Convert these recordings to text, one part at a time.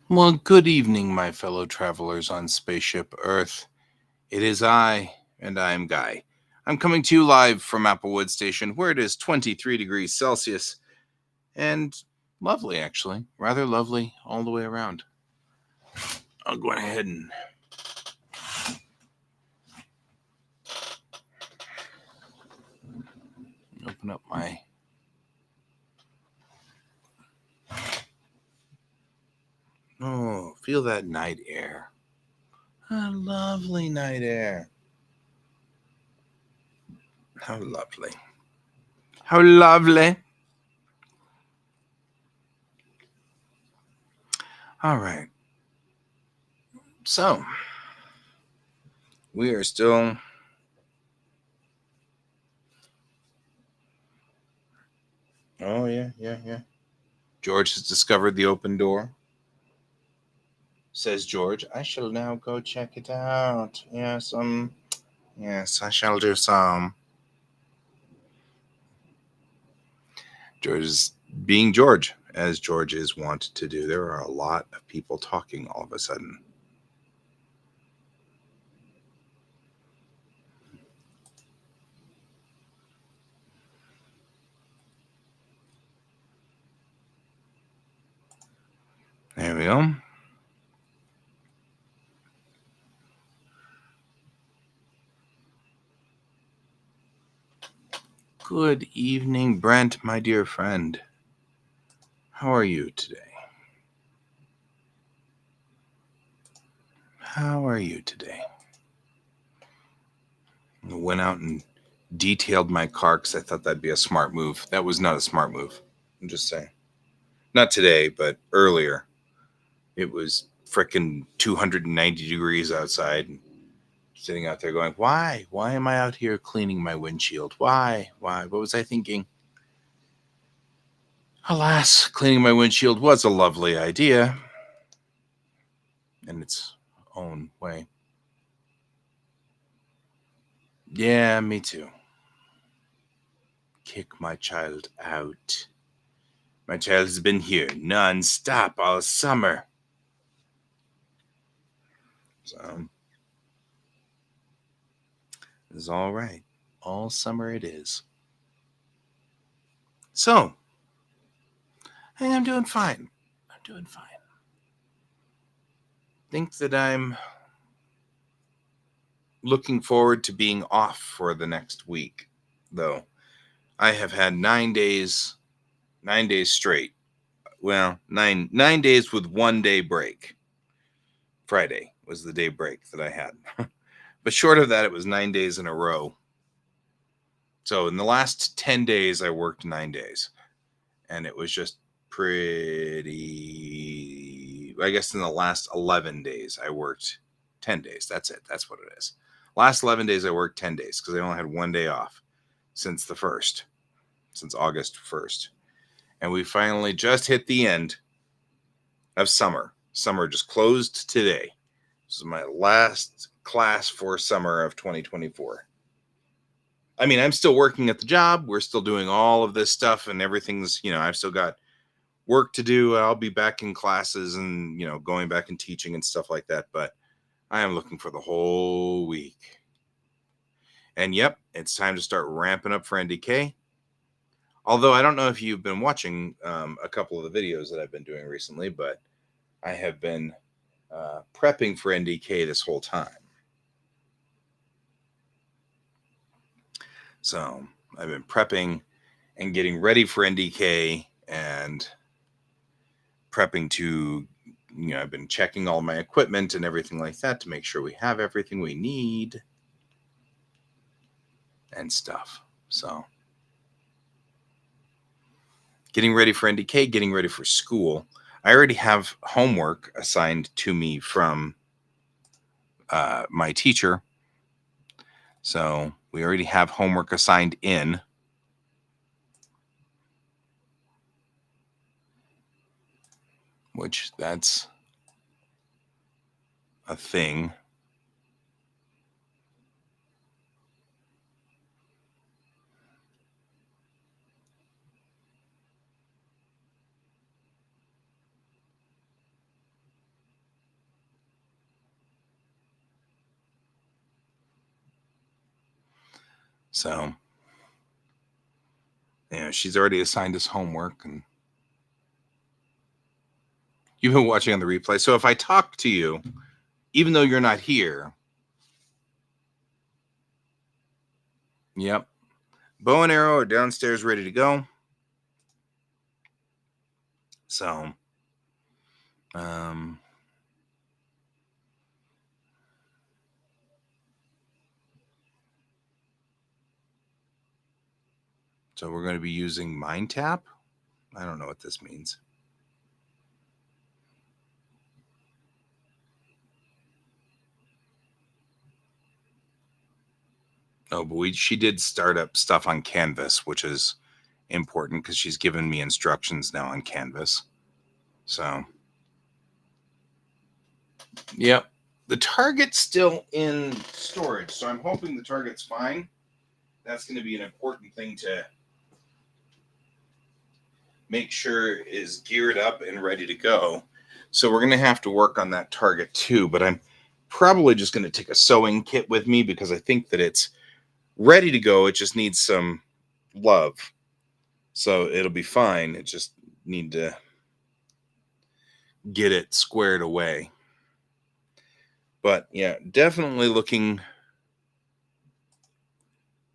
Well, good evening, my fellow travelers on Spaceship Earth. It is I, and I am Guy. I'm coming to you live from Applewood Station, where it is 23 degrees Celsius, and lovely, actually. Rather lovely all the way around. I'll go ahead and open up my. Oh, feel that night air. A lovely night air. How lovely. How lovely. All right. So, we are still. Oh, yeah. George has discovered the open door. Says George. I shall now go check it out. Yes, I shall do some. George is being George, as George is wont to do. There are a lot of people talking all of a sudden. There we go. Good evening, Brent, my dear friend. How are you today? How are you today? I went out and detailed my car because I thought that'd be a smart move. That was not a smart move. I'm just saying. Not today, but earlier. It was frickin' 290 degrees outside. Sitting out there going, why? Why am I out here cleaning my windshield? Why? What was I thinking? Alas, cleaning my windshield was a lovely idea in its own way. Yeah, me too. Kick my child out. My child has been here non-stop all summer. So, it's all right. All summer it is. So, hey, I'm doing fine. Think that I'm looking forward to being off for the next week, though. I have had 9 days straight. Well, nine days with 1 day break. Friday was the day break that I had. But short of that, it was 9 days in a row. So in the last 10 days, I worked 9 days. And it was just pretty. I guess in the last 11 days, I worked 10 days. That's it. That's what it is. Last 11 days, I worked 10 days because I only had 1 day off since the 1st, since August 1st. And we finally just hit the end of summer. Summer just closed today. This is my last class for summer of 2024. I mean, I'm still working at the job. We're still doing all of this stuff and everything's, I've still got work to do. I'll be back in classes and, going back and teaching and stuff like that. But I am looking for the whole week. And yep, it's time to start ramping up for NDK. Although I don't know if you've been watching a couple of the videos that I've been doing recently, but I have been prepping for NDK this whole time. So I've been prepping and getting ready for NDK and prepping to, I've been checking all my equipment and everything like that to make sure we have everything we need and stuff. So getting ready for NDK, getting ready for school. I already have homework assigned to me from my teacher. So we already have homework assigned in. Which that's a thing. So, she's already assigned us homework, and you've been watching on the replay. So if I talk to you, even though you're not here, yep, bow and arrow are downstairs ready to go. So, so we're going to be using Mind Tap. I don't know what this means. Oh, but she did start up stuff on Canvas, which is important because she's given me instructions now on Canvas. So, yep. The target's still in storage, so I'm hoping the target's fine. That's going to be an important thing to make sure is geared up and ready to go. So we're going to have to work on that target too, but I'm probably just going to take a sewing kit with me because I think that it's ready to go. It just needs some love. So it'll be fine. It just need to get it squared away. But yeah, definitely looking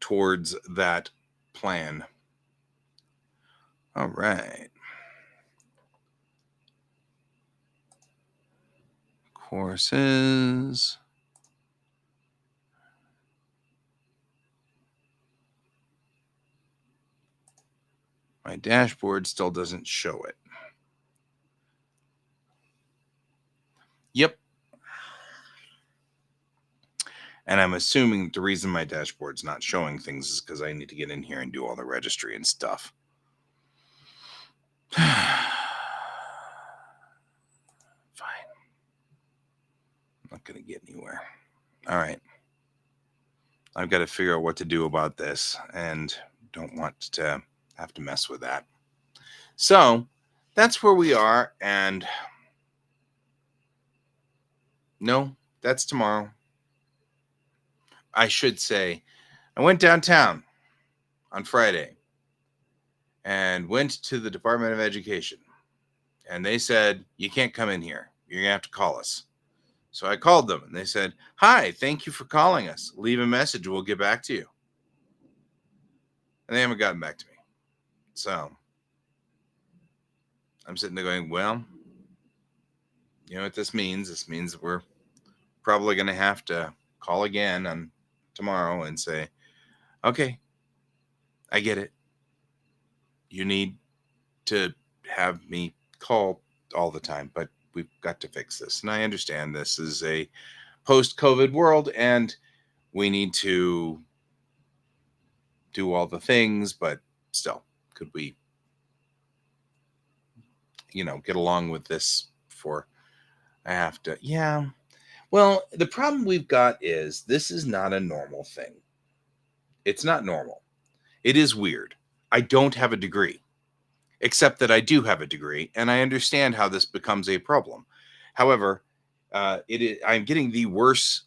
towards that plan. All right. Courses. My dashboard still doesn't show it. Yep. And I'm assuming the reason my dashboard's not showing things is because I need to get in here and do all the registry and stuff. Fine. I'm not going to get anywhere. All right. I've got to figure out what to do about this and don't want to have to mess with that. So that's where we are. And no, that's tomorrow. I should say I went downtown on Friday and went to the Department of Education. And they said, you can't come in here. You're going to have to call us. So I called them and they said, hi, thank you for calling us. Leave a message. We'll get back to you. And they haven't gotten back to me. So I'm sitting there going, well, you know what this means? This means that we're probably going to have to call again on tomorrow and say, okay, I get it. You need to have me call all the time, but we've got to fix this. And I understand this is a post-COVID world and we need to do all the things, but still, could we, get along with this before I have to? Yeah. Well, the problem we've got is this is not a normal thing. It's not normal. It is weird. I don't have a degree, except that I do have a degree, and I understand how this becomes a problem. However, I'm getting the worst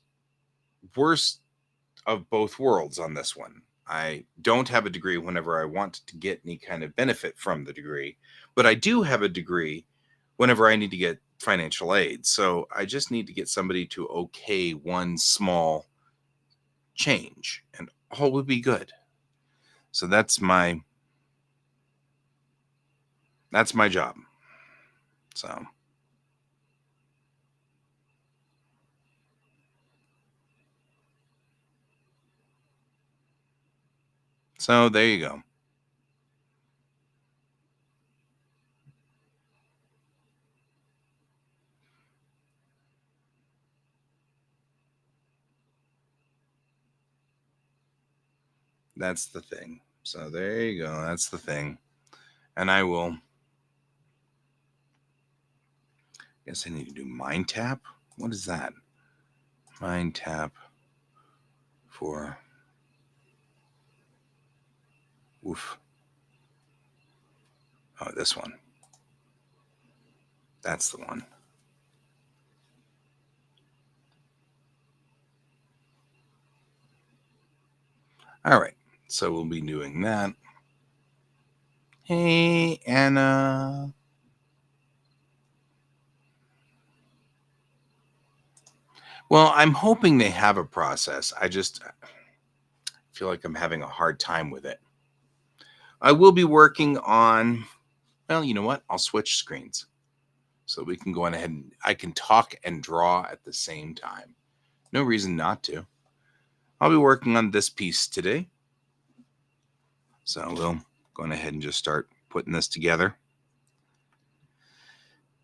of both worlds on this one. I don't have a degree whenever I want to get any kind of benefit from the degree, but I do have a degree whenever I need to get financial aid. So I just need to get somebody to okay one small change and all would be good. So that's my job. So there you go. That's the thing. So there you go. That's the thing. And I guess I need to do Mind Tap. What is that? Mind Tap for oof. Oh, this one. That's the one. All right. So we'll be doing that. Hey, Anna. Well, I'm hoping they have a process. I just feel like I'm having a hard time with it. I will be working on, well, you know what? I'll switch screens so we can go on ahead and I can talk and draw at the same time. No reason not to. I'll be working on this piece today. So we'll go on ahead and just start putting this together.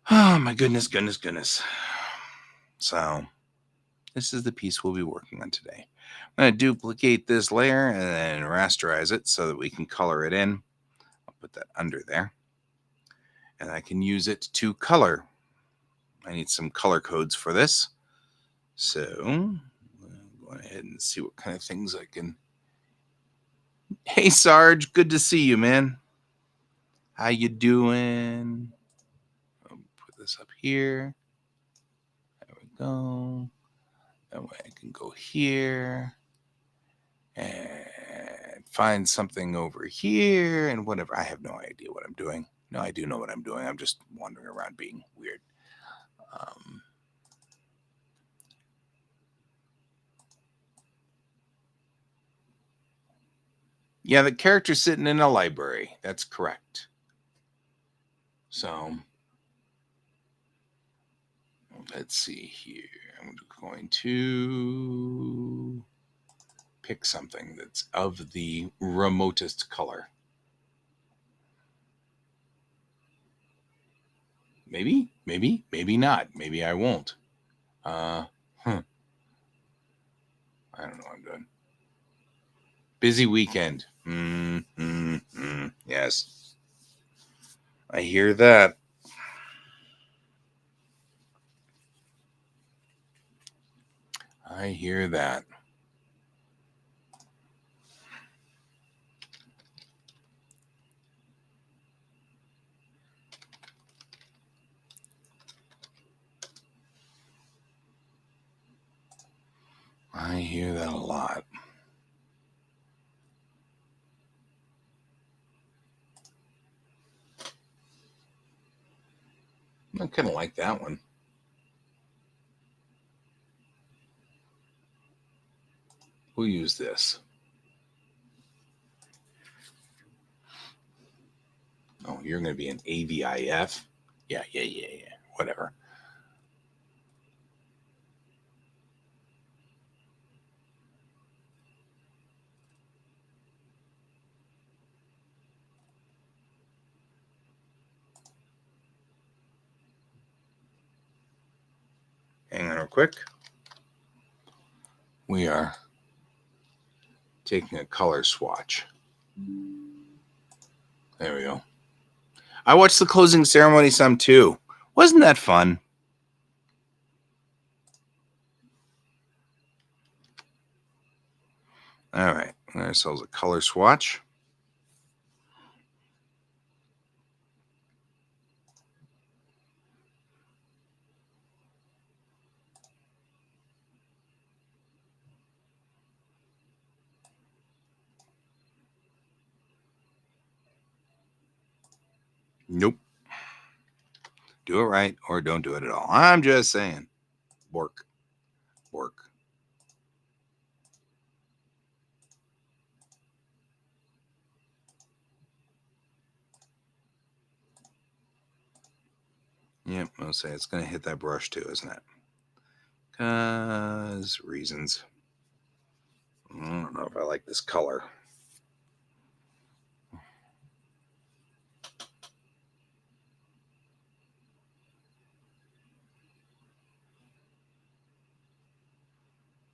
Oh, my goodness, goodness, goodness. So this is the piece we'll be working on today. I'm going to duplicate this layer and then rasterize it so that we can color it in. I'll put that under there. And I can use it to color. I need some color codes for this. So I'll go ahead and see what kind of things I can. Hey, Sarge, good to see you, man. How you doing? I'll put this up here. There we go. That way I can go here and find something over here and whatever. I have no idea what I'm doing. No, I do know what I'm doing. I'm just wandering around being weird. Yeah, the character's sitting in a library. That's correct. So let's see here. I'm going to pick something that's of the remotest color. Maybe not. Maybe I won't. I don't know what I'm doing. Busy weekend. Yes. I hear that. I hear that. I hear that a lot. I kind of like that one. We'll use this. Oh, you're going to be an AVIF? Yeah. Whatever. Hang on real quick. We are taking a color swatch. There we go. I watched the closing ceremony some too. Wasn't that fun? All right. Ourselves a color swatch. Nope. Do it right or don't do it at all. I'm just saying. Bork. Yep, I'll say it's going to hit that brush too, isn't it? Because reasons. I don't know if I like this color.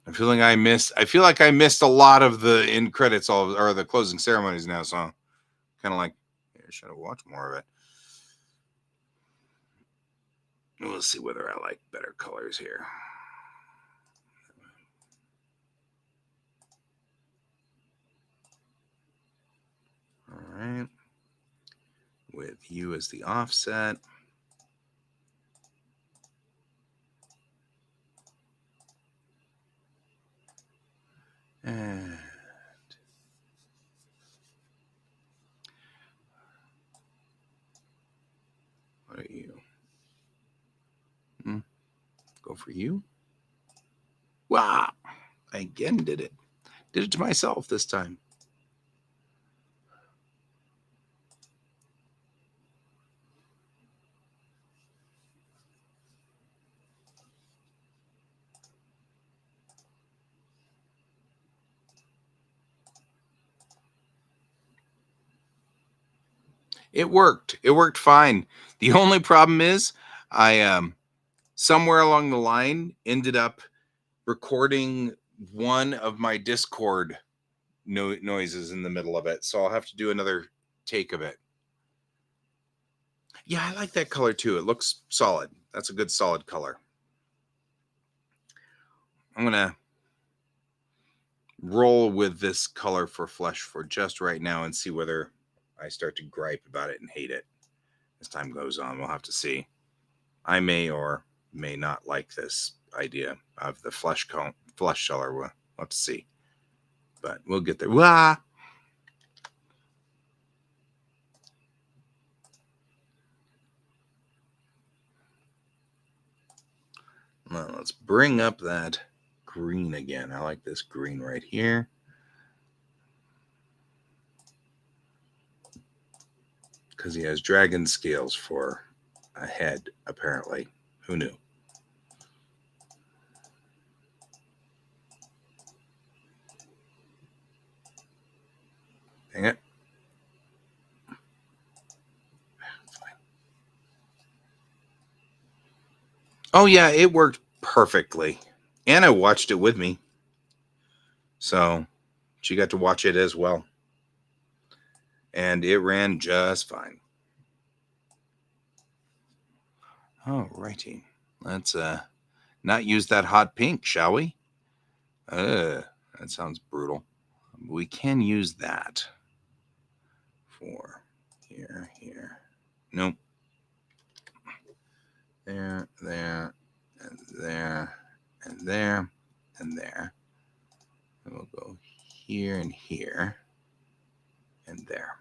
I feel like I missed a lot of the end credits or the closing ceremonies now, so I'm kind of like, I should have watched more of it. We'll see whether I like better colors here. All right. With you as the offset. And for you. Wow. I again did it. Did it to myself this time. It worked. It worked fine. The only problem is I somewhere along the line ended up recording one of my Discord noises in the middle of it. So I'll have to do another take of it. Yeah, I like that color too. It looks solid. That's a good solid color. I'm going to roll with this color for flesh for just right now and see whether I start to gripe about it and hate it. As time goes on, we'll have to see. I may or may not like this idea of the flesh color. We'll have to see. But we'll get there. Wah! Well, let's bring up that green again. I like this green right here. Because he has dragon scales for a head, apparently. Who knew? Dang it. Oh, yeah, it worked perfectly. Anna watched it with me. So she got to watch it as well. And it ran just fine. All righty. Let's not use that hot pink, shall we? That sounds brutal. We can use that for here. Nope. There, and there, and there, and there. And we'll go here and here, and there.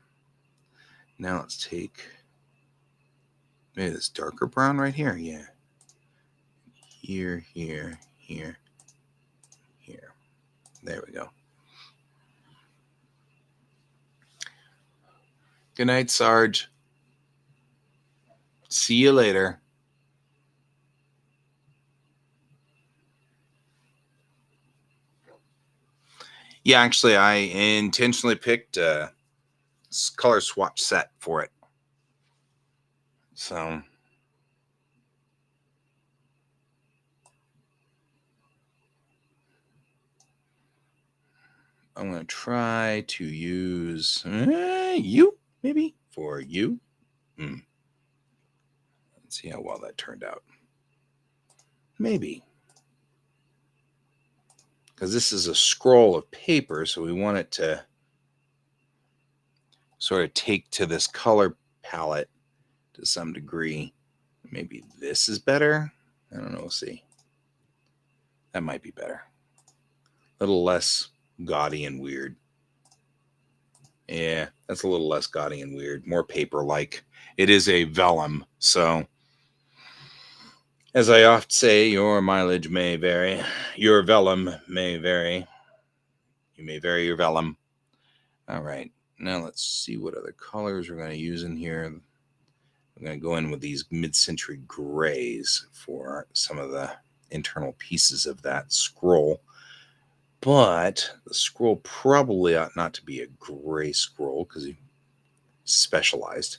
Now let's take maybe this darker brown right here. Yeah. Here. There we go. Good night, Sarge. See you later. Yeah, actually, I intentionally picked a color swatch set for it. So I'm going to try to use you, maybe, for you. Let's see how well that turned out. Maybe. Because this is a scroll of paper, so we want it to sort of take to this color palette to some degree. Maybe this is better. I don't know. We'll see. That might be better. A little less gaudy and weird. Yeah, that's a little less gaudy and weird. More paper-like. It is a vellum, so as I oft say, your mileage may vary. Your vellum may vary. You may vary your vellum. All right. Now let's see what other colors we're going to use in here. I'm going to go in with these mid-century grays for some of the internal pieces of that scroll. But the scroll probably ought not to be a gray scroll because he specialized.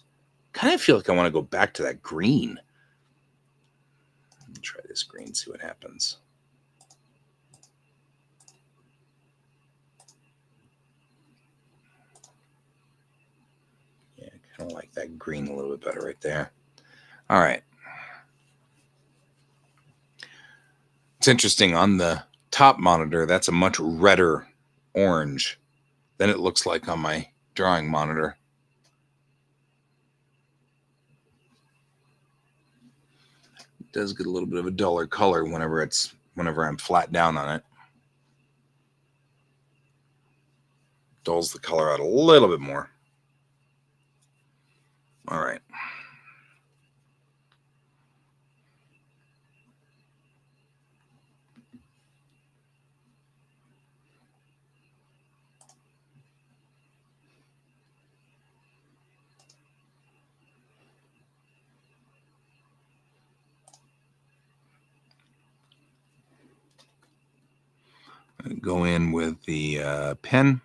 Kind of feel like I want to go back to that green. Let me try this green, see what happens. Yeah, I kind of like that green a little bit better right there. All right. It's interesting, on the top monitor, that's a much redder orange than it looks like on my drawing monitor. It does get a little bit of a duller color whenever I'm flat down on it. Dulls the color out a little bit more. All right. Go in with the pen.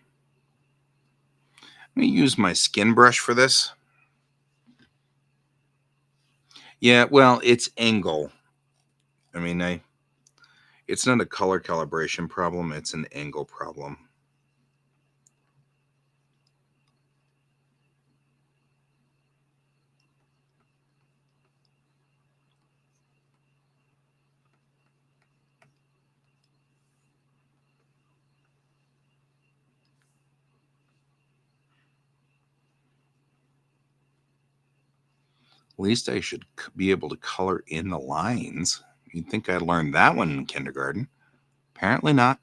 I'm going to use my skin brush for this. Yeah, well, it's angle. I mean, it's not a color calibration problem, it's an angle problem. At least I should be able to color in the lines. You'd think I learned that one in kindergarten. Apparently not.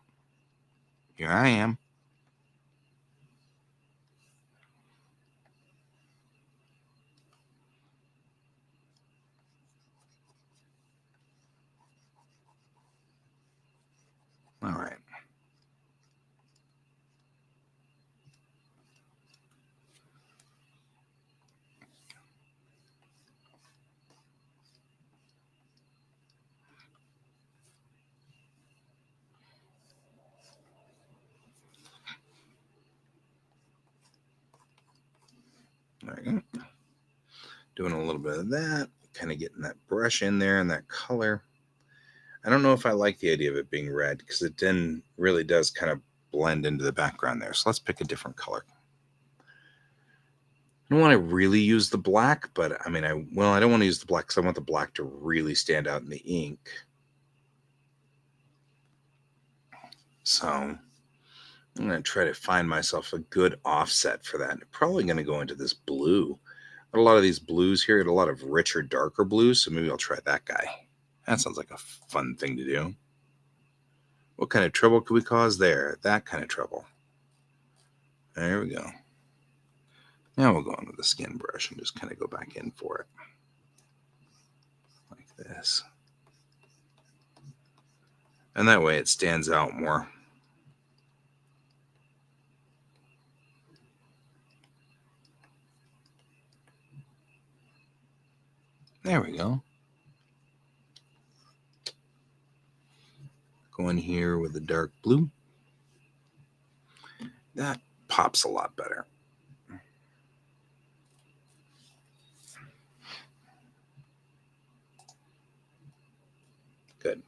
Here I am. All right. There you go. Doing a little bit of that, kind of getting that brush in there and that color. I don't know if I like the idea of it being red because it then really does kind of blend into the background there. So let's pick a different color. I don't want to really use the black, but I mean, I don't want to use the black because I want the black to really stand out in the ink. So I'm going to try to find myself a good offset for that. I'm probably going to go into this blue. Got a lot of these blues here, got a lot of richer, darker blues, so maybe I'll try that guy. That sounds like a fun thing to do. What kind of trouble could we cause there? That kind of trouble. There we go. Now we'll go on with the skin brush and just kind of go back in for it. Like this. And that way it stands out more. There we go. Go in here with the dark blue. That pops a lot better. Good.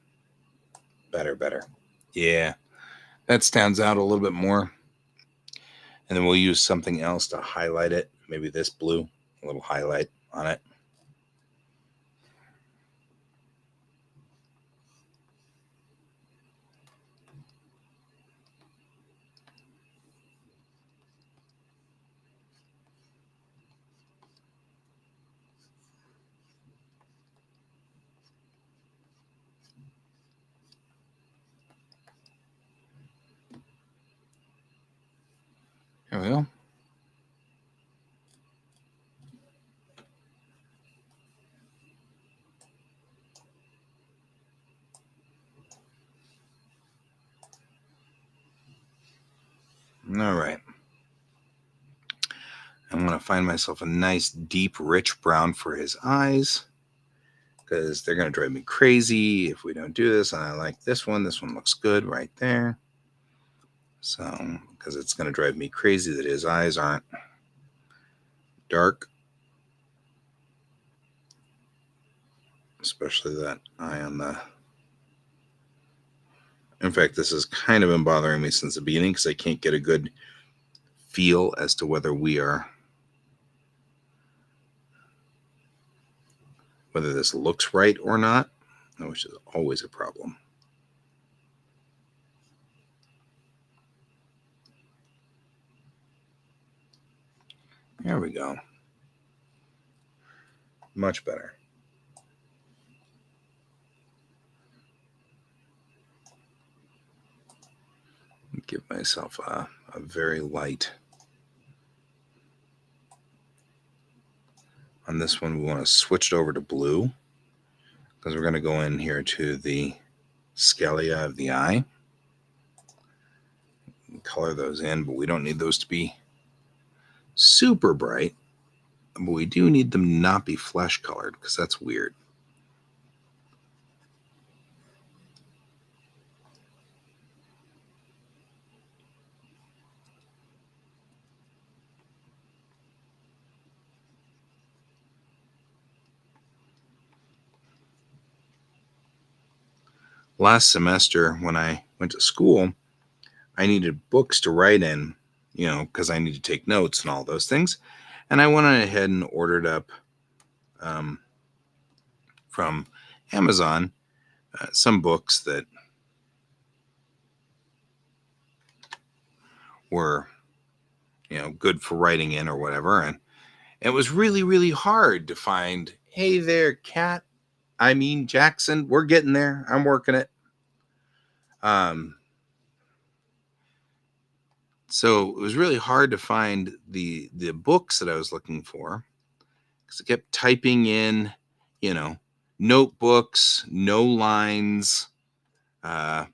Better. Yeah. That stands out a little bit more. And then we'll use something else to highlight it. Maybe this blue, a little highlight on it. There we go. All right. I'm going to find myself a nice, deep, rich brown for his eyes because they're going to drive me crazy if we don't do this. And I like this one. This one looks good right there. So, because it's going to drive me crazy that his eyes aren't dark, especially that eye on the... In fact, this has kind of been bothering me since the beginning because I can't get a good feel as to whether whether this looks right or not, which is always a problem. There we go. Much better. Give myself a very light. On this one, we want to switch it over to blue because we're going to go in here to the scalea of the eye. Color those in, but we don't need those to be super bright. But we do need them not be flesh colored because that's weird. last semester when I went to school, I needed books to write in, because I need to take notes and all those things. And I went ahead and ordered up um, from Amazon some books that were, good for writing in or whatever. And it was really, really hard to find, hey there, Cat. I mean, Jackson, we're getting there. I'm working it. Um, so it was really hard to find the books that I was looking for because I kept typing in, you know, notebooks, no lines. Uh,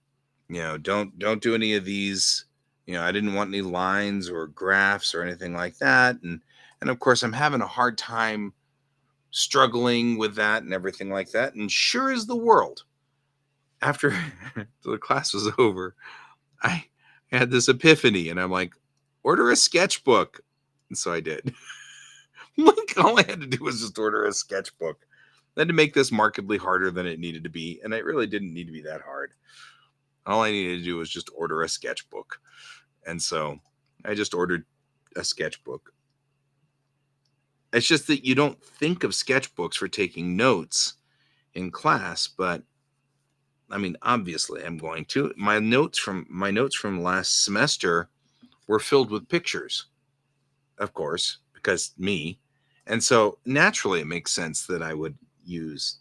don't do any of these. I didn't want any lines or graphs or anything like that. And of course, I'm having a hard time struggling with that and everything like that. And sure as the world, after the class was over, I had this epiphany, and I'm like, order a sketchbook. And so I did. Like, all I had to do was just order a sketchbook. I had to make this markedly harder than it needed to be, and it really didn't need to be that hard. All I needed to do was just order a sketchbook. And so I just ordered a sketchbook. It's just that you don't think of sketchbooks for taking notes in class, but I mean, obviously I'm going to. My notes from last semester were filled with pictures, of course, because me. And so naturally it makes sense that I would use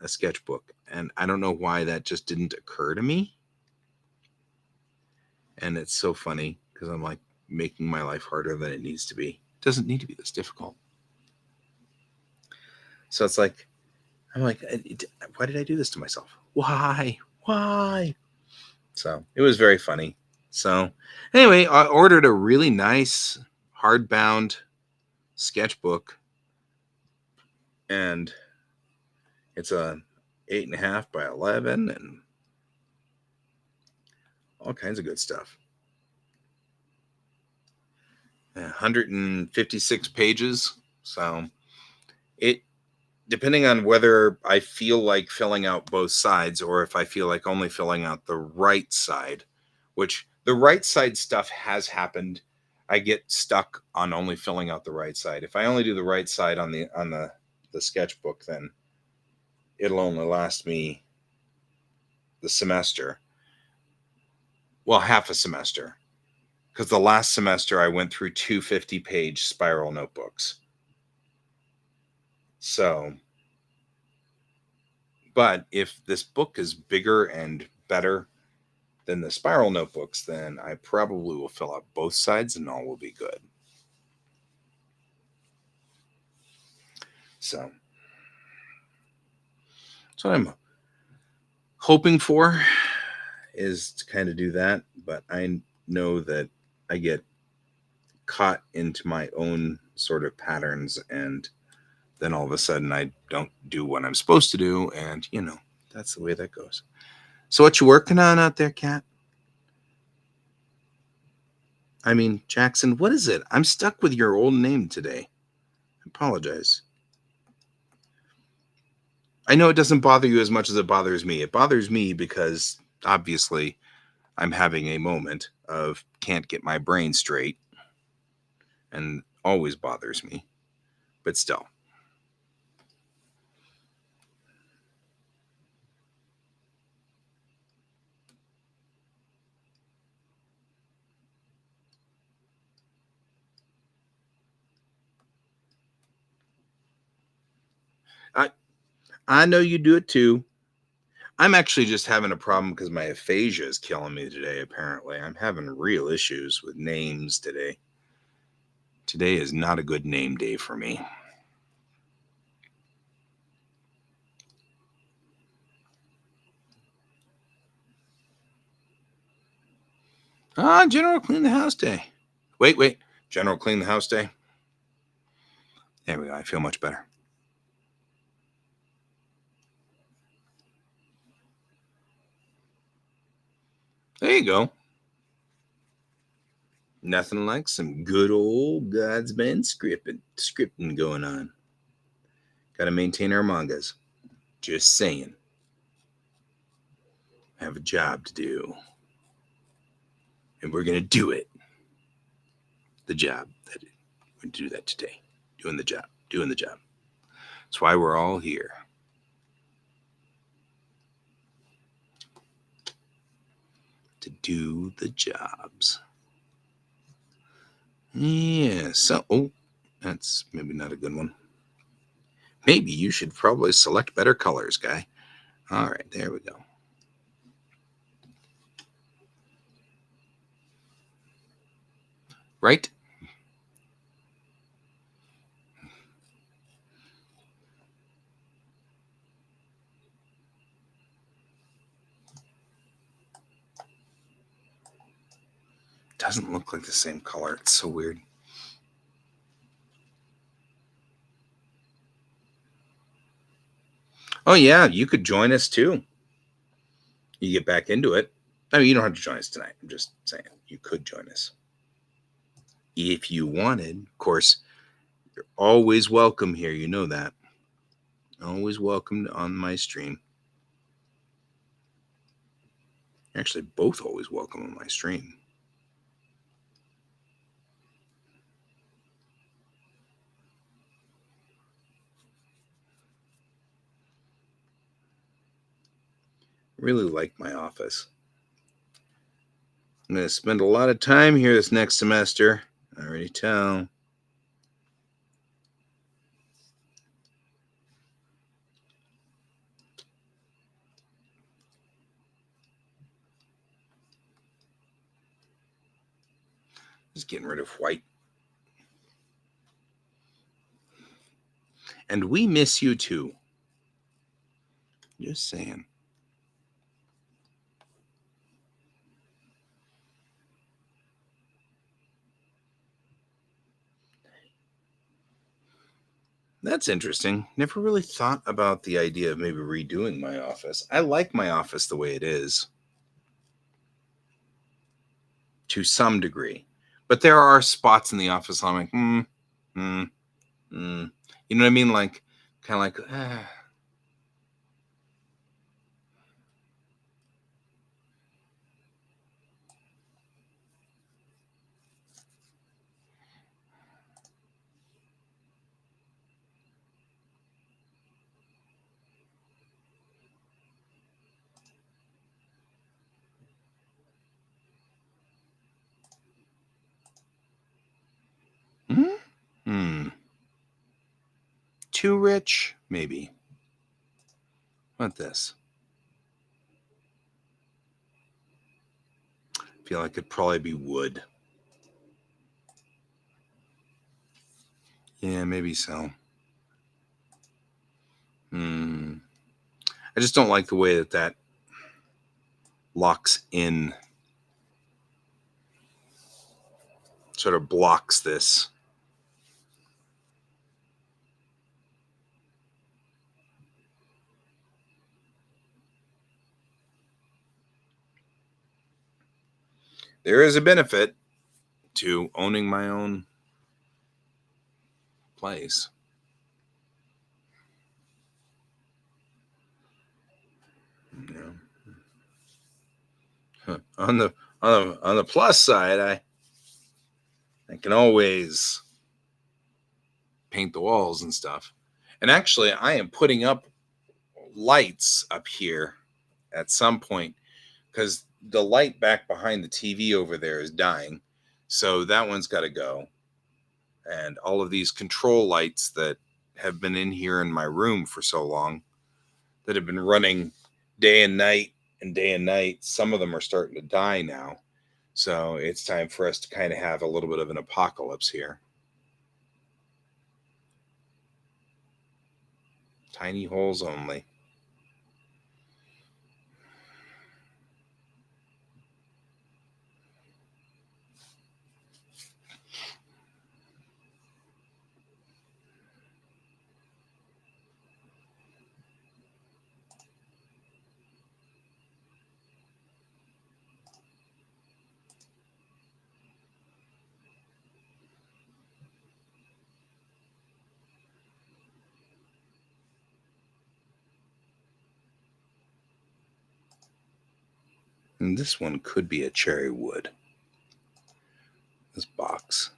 a sketchbook. And I don't know why that just didn't occur to me. And it's so funny because I'm like making my life harder than it needs to be. It doesn't need to be this difficult. So it's like, I'm like, why did I do this to myself? Why? Why? So it was very funny. So anyway, I ordered a really nice hardbound sketchbook, and it's a 8.5 by 11 and all kinds of good stuff. 156 pages. So it, depending on whether I feel like filling out both sides or if I feel like only filling out the right side, which the right side stuff has happened. I get stuck on only filling out the right side. If I only do the right side on the sketchbook, then it'll only last me the semester. Well, half a semester. Because the last semester I went through 250-page spiral notebooks. So, but if this book is bigger and better than the spiral notebooks, then I probably will fill out both sides and all will be good. So, that's what I'm hoping for, is to kind of do that. But I know that I get caught into my own sort of patterns, and then all of a sudden I don't do what I'm supposed to do, and that's the way that goes. So what you working on out there, Kat? I mean, Jackson, what is it? I'm stuck with your old name today. I apologize. I know it doesn't bother you as much as it bothers me. It bothers me because obviously I'm having a moment of can't get my brain straight, and always bothers me. But still. I I know you do it too. I'm actually just having a problem because my aphasia is killing me today, apparently. I'm having real issues with names today. Today is not a good name day for me. General Clean the House Day. Wait. General Clean the House Day. There we go. I feel much better. There you go. Nothing like some good old God's been scripting going on. Got to maintain our mangas. Just saying. I have a job to do. And we're going to do it. The job. We're going to do that today. Doing the job. Doing the job. That's why we're all here. To do the jobs. Yeah, so, that's maybe not a good one. Maybe you should probably select better colors, guy. All right, there we go. Right? Doesn't look like the same color. It's so weird. Oh, yeah, you could join us too. You get back into it. I mean, you don't have to join us tonight. I'm just saying you could join us. If you wanted. Of course, you're always welcome here. You know that. Always welcome on my stream. Actually, both always welcome on my stream. Really like my office. I'm going to spend a lot of time here this next semester. I already tell. Just getting rid of white. And we miss you too. Just saying. That's interesting. Never really thought about the idea of maybe redoing my office. I like my office the way it is to some degree. But there are spots in the office I'm like, You know what I mean? Like, kind of like, Too rich? Maybe. What this? I feel like it'd probably be wood. Yeah, maybe so. I just don't like the way that locks in, sort of blocks this. There is a benefit to owning my own place. Yeah. On the plus side, I can always paint the walls and stuff. And actually, I am putting up lights up here at some point because the light back behind the TV over there is dying. So that one's got to go. And all of these control lights that have been in here in my room for so long, that have been running day and night and day and night, some of them are starting to die now. So it's time for us to kind of have a little bit of an apocalypse here. Tiny holes only. And this one could be a cherry wood. This box.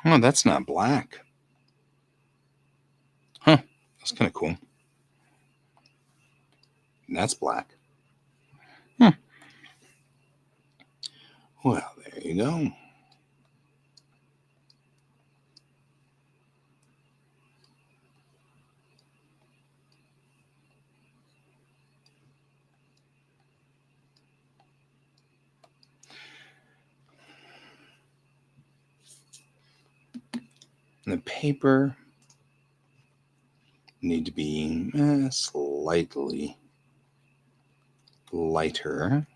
Oh, that's not black. Huh. That's kind of cool. That's black. Huh. Well, there you go. And the paper need to be slightly lighter.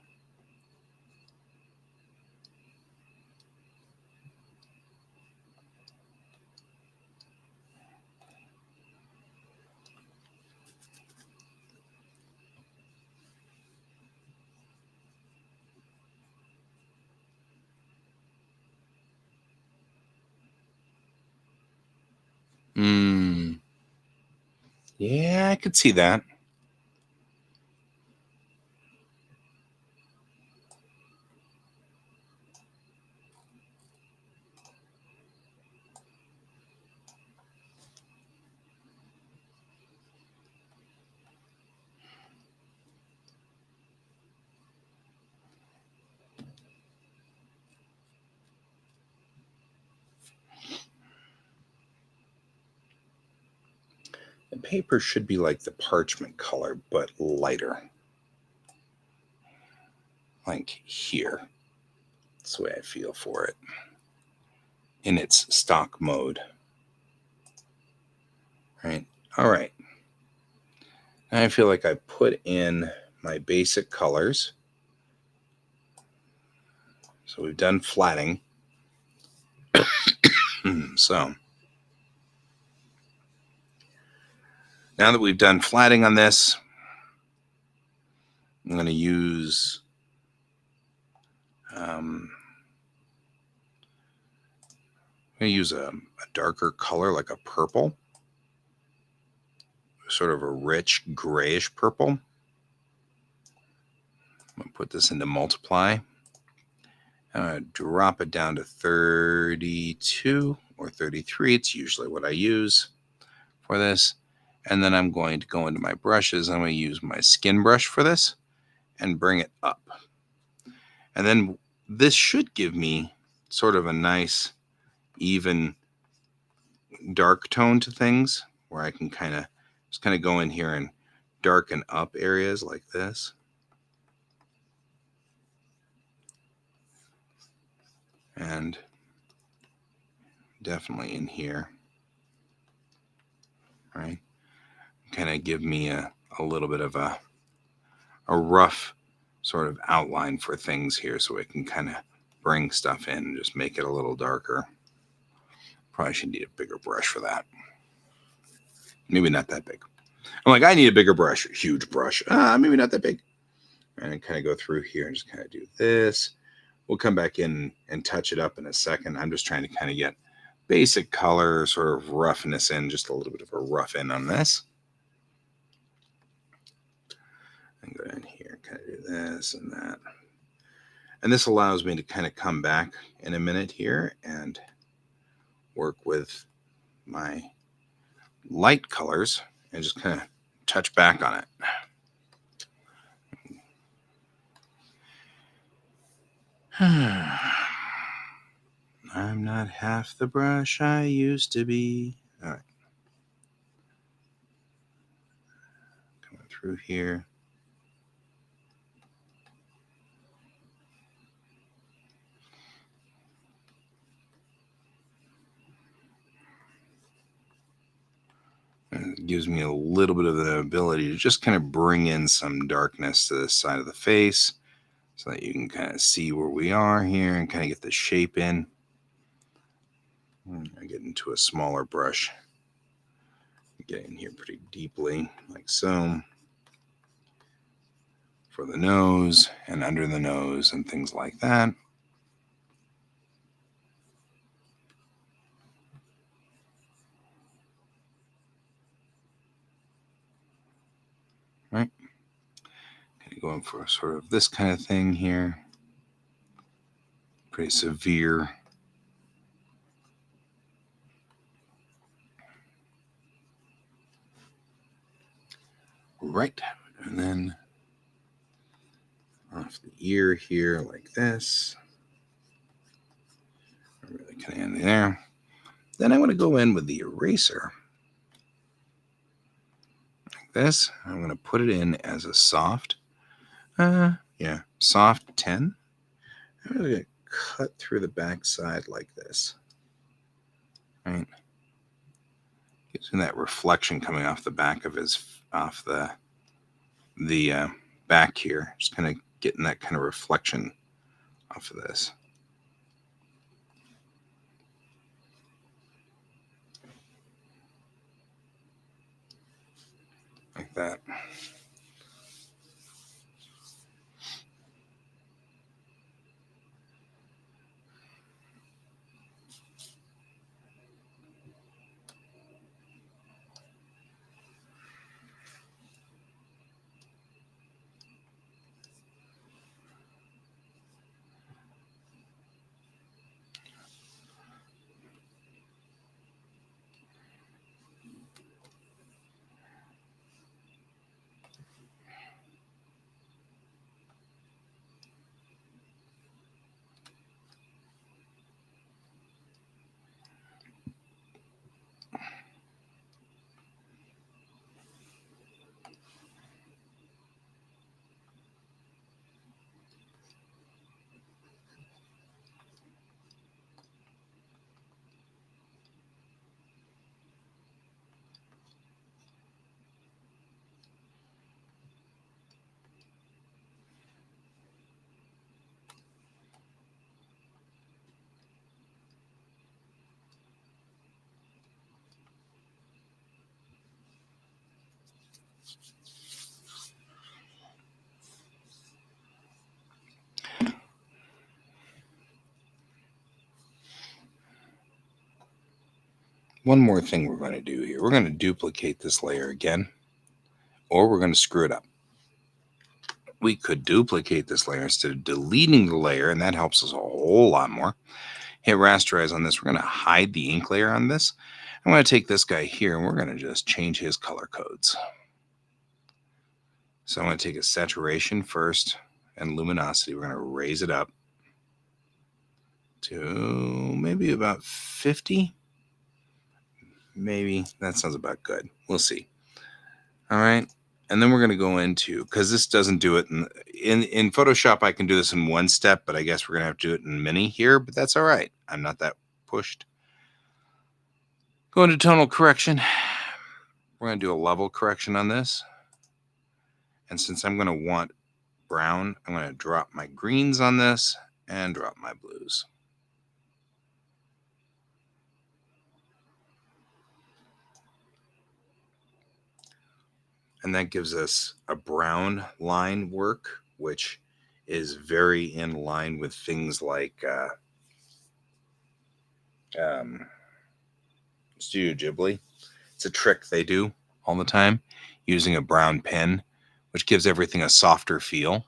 Yeah, I could see that. The paper should be like the parchment color, but lighter. Like here. That's the way I feel for it. In its stock mode. Right? All right. Now I feel like I put in my basic colors. So we've done flatting. So now that we've done flatting on this, I'm going to use a darker color, like a purple, sort of a rich grayish purple. I'm going to put this into multiply. I'm going to drop it down to 32 or 33. It's usually what I use for this. And then I'm going to go into my brushes. I'm going to use my skin brush for this and bring it up. And then this should give me sort of a nice, even dark tone to things where I can just kind of go in here and darken up areas like this. And definitely in here, right? Kind of give me a little bit of a rough sort of outline for things here so I can kind of bring stuff in and just make it a little darker. Probably should need a bigger brush for that. Maybe not that big. I'm like, I need a bigger brush, a huge brush. Maybe not that big. And kind of go through here and just kind of do this. We'll come back in and touch it up in a second. I'm just trying to kind of get basic color, sort of roughness in, just a little bit of a rough in on this. And go in here, kind of do this and that. And this allows me to kind of come back in a minute here and work with my light colors and just kind of touch back on it. I'm not half the brush I used to be. All right. Coming through here. And it gives me a little bit of the ability to just kind of bring in some darkness to this side of the face so that you can kind of see where we are here and kind of get the shape in. I get into a smaller brush Get in here pretty deeply, like so, for the nose and under the nose and things like that. Right? Going for sort of this kind of thing here. Pretty severe. Right. And then off the ear here like this. Really kind of in there. Then I want to go in with the eraser. Like this. I'm going to put it in as a soft. Soft 10. I'm going to cut through the back side like this. Right. Gives me that reflection coming off the back of off the back here. Just kind of getting that kind of reflection off of this. Like that. One more thing we're going to do here. We're going to duplicate this layer again, or we're going to screw it up. We could duplicate this layer instead of deleting the layer, and that helps us a whole lot more. Hit rasterize on this. We're going to hide the ink layer on this. I'm going to take this guy here, and we're going to just change his color codes. So I'm going to take a saturation first and luminosity. We're going to raise it up to maybe about 50. Maybe that sounds about good. We'll see. All right. And then we're going to go into, because this doesn't do it in Photoshop, I can do this in one step, but I guess we're going to have to do it in Mini here, but that's all right. I'm not that pushed. Go into tonal correction. We're going to do a level correction on this. And since I'm going to want brown, I'm going to drop my greens on this and drop my blues. And that gives us a brown line work, which is very in line with things like Studio Ghibli. It's a trick they do all the time using a brown pen, which gives everything a softer feel.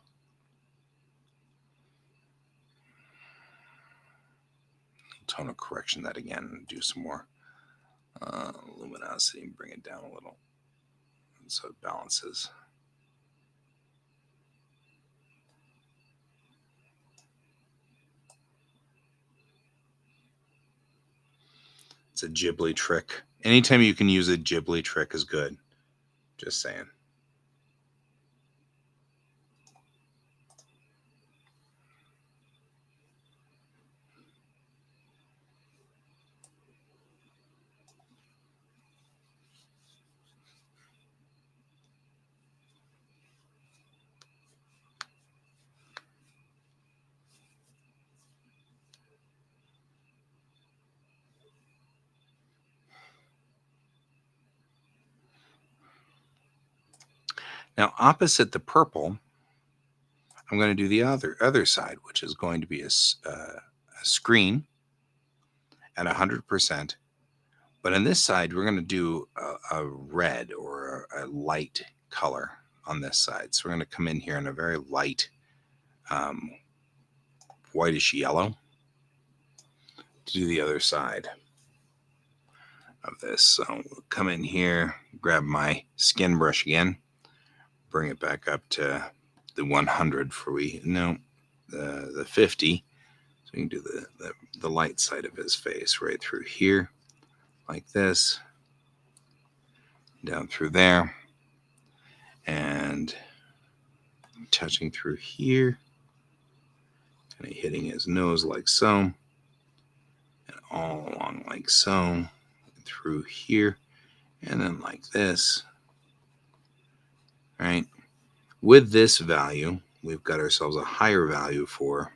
Tonal correction that again and do some more luminosity and bring it down a little so it balances. It's a Ghibli trick. Anytime you can use a Ghibli trick is good. Just saying. Now, opposite the purple, I'm going to do the other side, which is going to be a screen at 100%. But on this side, we're going to do a red or a light color on this side. So we're going to come in here in a very light whitish yellow to do the other side of this. So we'll come in here, grab my skin brush again, bring it back up to the 100 the 50. So we can do the light side of his face right through here, like this, down through there, and touching through here, kind of hitting his nose like so, and all along like so, through here, and then like this, right? With this value, we've got ourselves a higher value for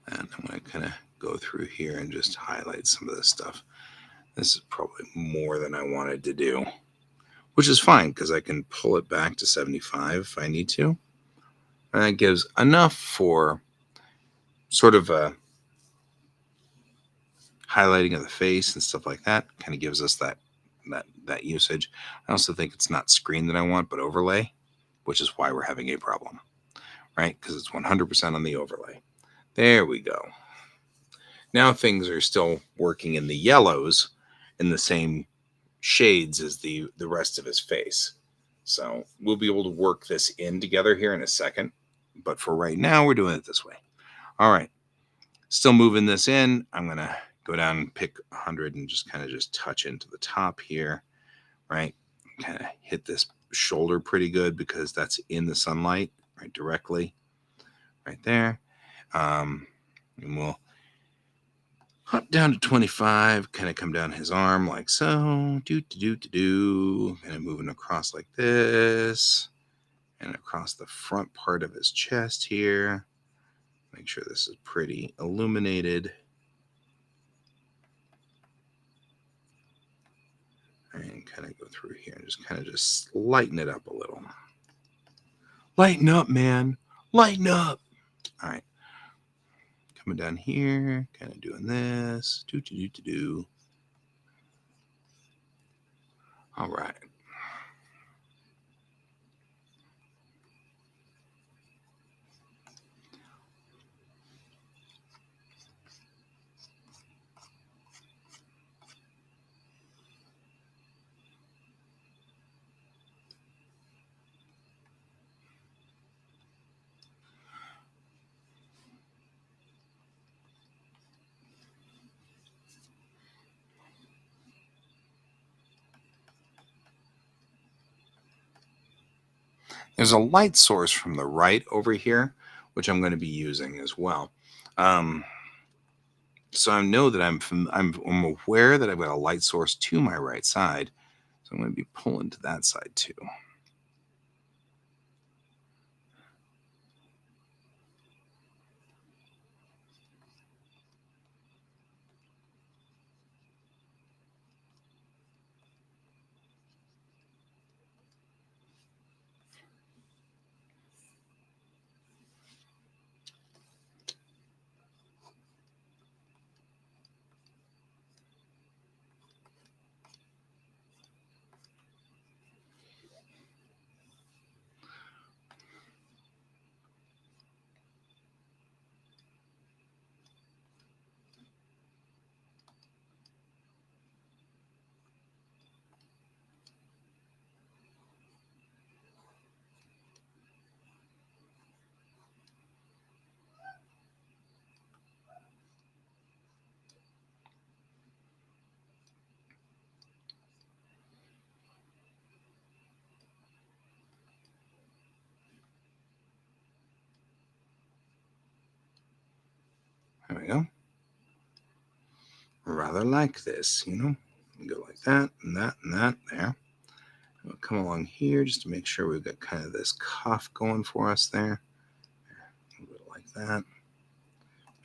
and I'm going to kind of go through here and just highlight some of this stuff. This is probably more than I wanted to do, which is fine because I can pull it back to 75 if I need to. And that gives enough for sort of a highlighting of the face and stuff like that. Kind of gives us that usage. I also think it's not screen that I want, but overlay, which is why we're having a problem, right? Because it's 100% on the overlay. There we go. Now things are still working in the yellows in the same shades as the rest of his face. So we'll be able to work this in together here in a second. But for right now, we're doing it this way. All right. Still moving this in. I'm going to go down and pick 100 and just kind of just touch into the top here, right? Kind of hit this shoulder pretty good because that's in the sunlight, right? Directly right there. And we'll hop down to 25, kind of come down his arm like so, kind of moving across like this, and across the front part of his chest here. Make sure this is pretty illuminated. And kind of go through here and just kind of just lighten it up a little. Lighten up, man. Lighten up. All right. Coming down here, kind of doing this. All right. There's a light source from the right over here, which I'm going to be using as well. So I know that I'm aware that I've got a light source to my right side. So I'm going to be pulling to that side too. There we go. Rather like this, go like that and that and that there. We'll come along here just to make sure we've got kind of this cuff going for us there. A little bit like that.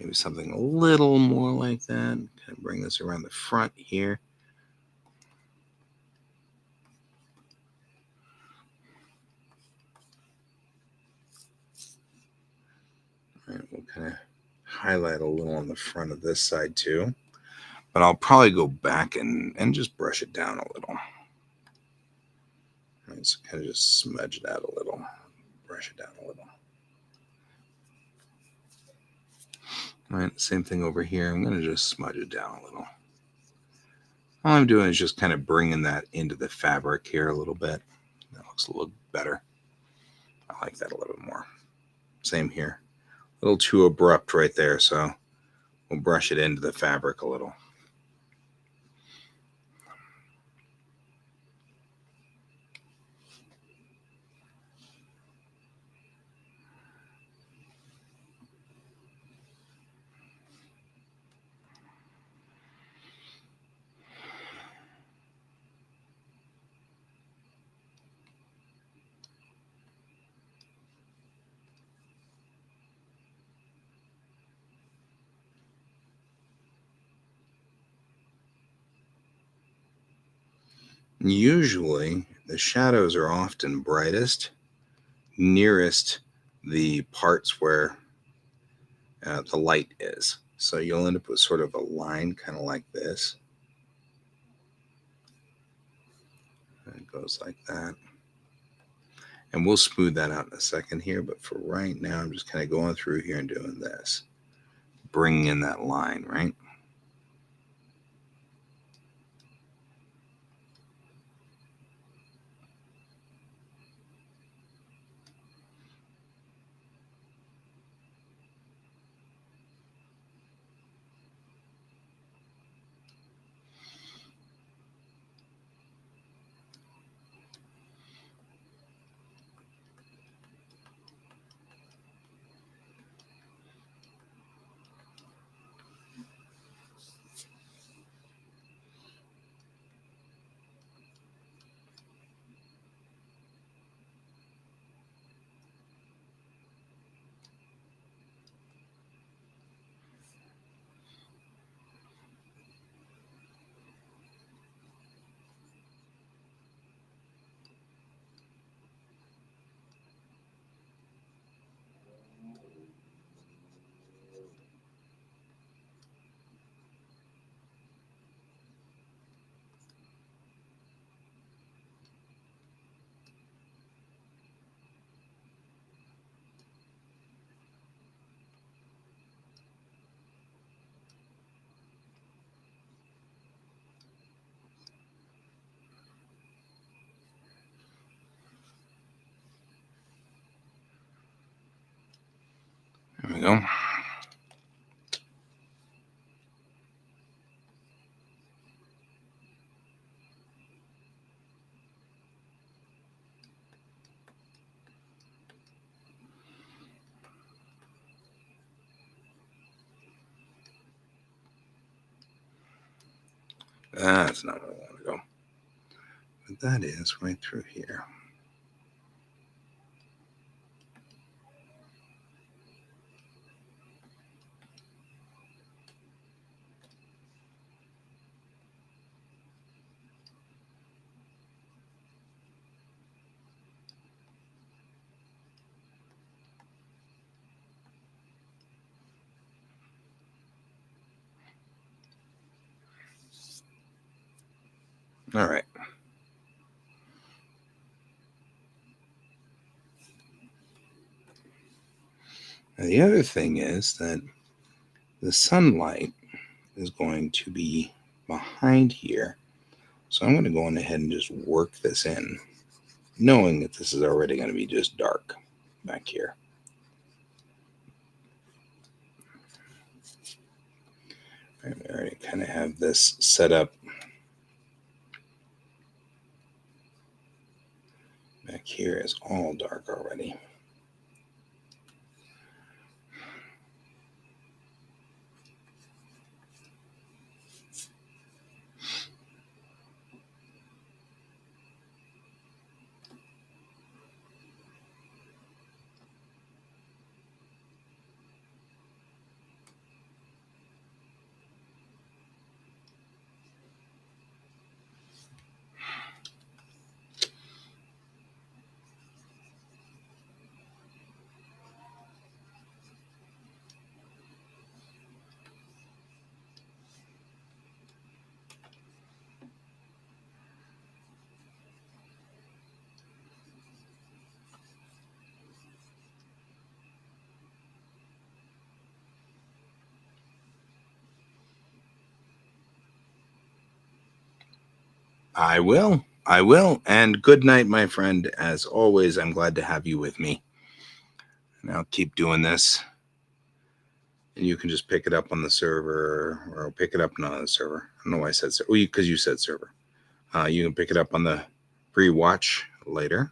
Maybe something a little more like that. Kind of bring this around the front here. highlight a little on the front of this side too. But I'll probably go back and just brush it down a little. Right, so kind of just smudge it out a little. Brush it down a little. All right, same thing over here. I'm going to just smudge it down a little. All I'm doing is just kind of bringing that into the fabric here a little bit. That looks a little better. I like that a little bit more. Same here. A little too abrupt right there, so we'll brush it into the fabric a little. Usually, the shadows are often brightest nearest the parts where the light is. So you'll end up with sort of a line kind of like this. It goes like that. And we'll smooth that out in a second here. But for right now, I'm just kind of going through here and doing this. Bringing in that line, right? There we go. That's not where I want to go. But that is right through here. All right. Now, the other thing is that the sunlight is going to be behind here. So I'm going to go on ahead and just work this in, knowing that this is already going to be just dark back here. I already kind of have this set up back here is all dark already. I will. I will. And good night, my friend. As always, I'm glad to have you with me. And I'll keep doing this. And you can just pick it up on the server, or I'll pick it up not on the server. I don't know why I said server. Oh, because you said server. You can pick it up on the free watch later.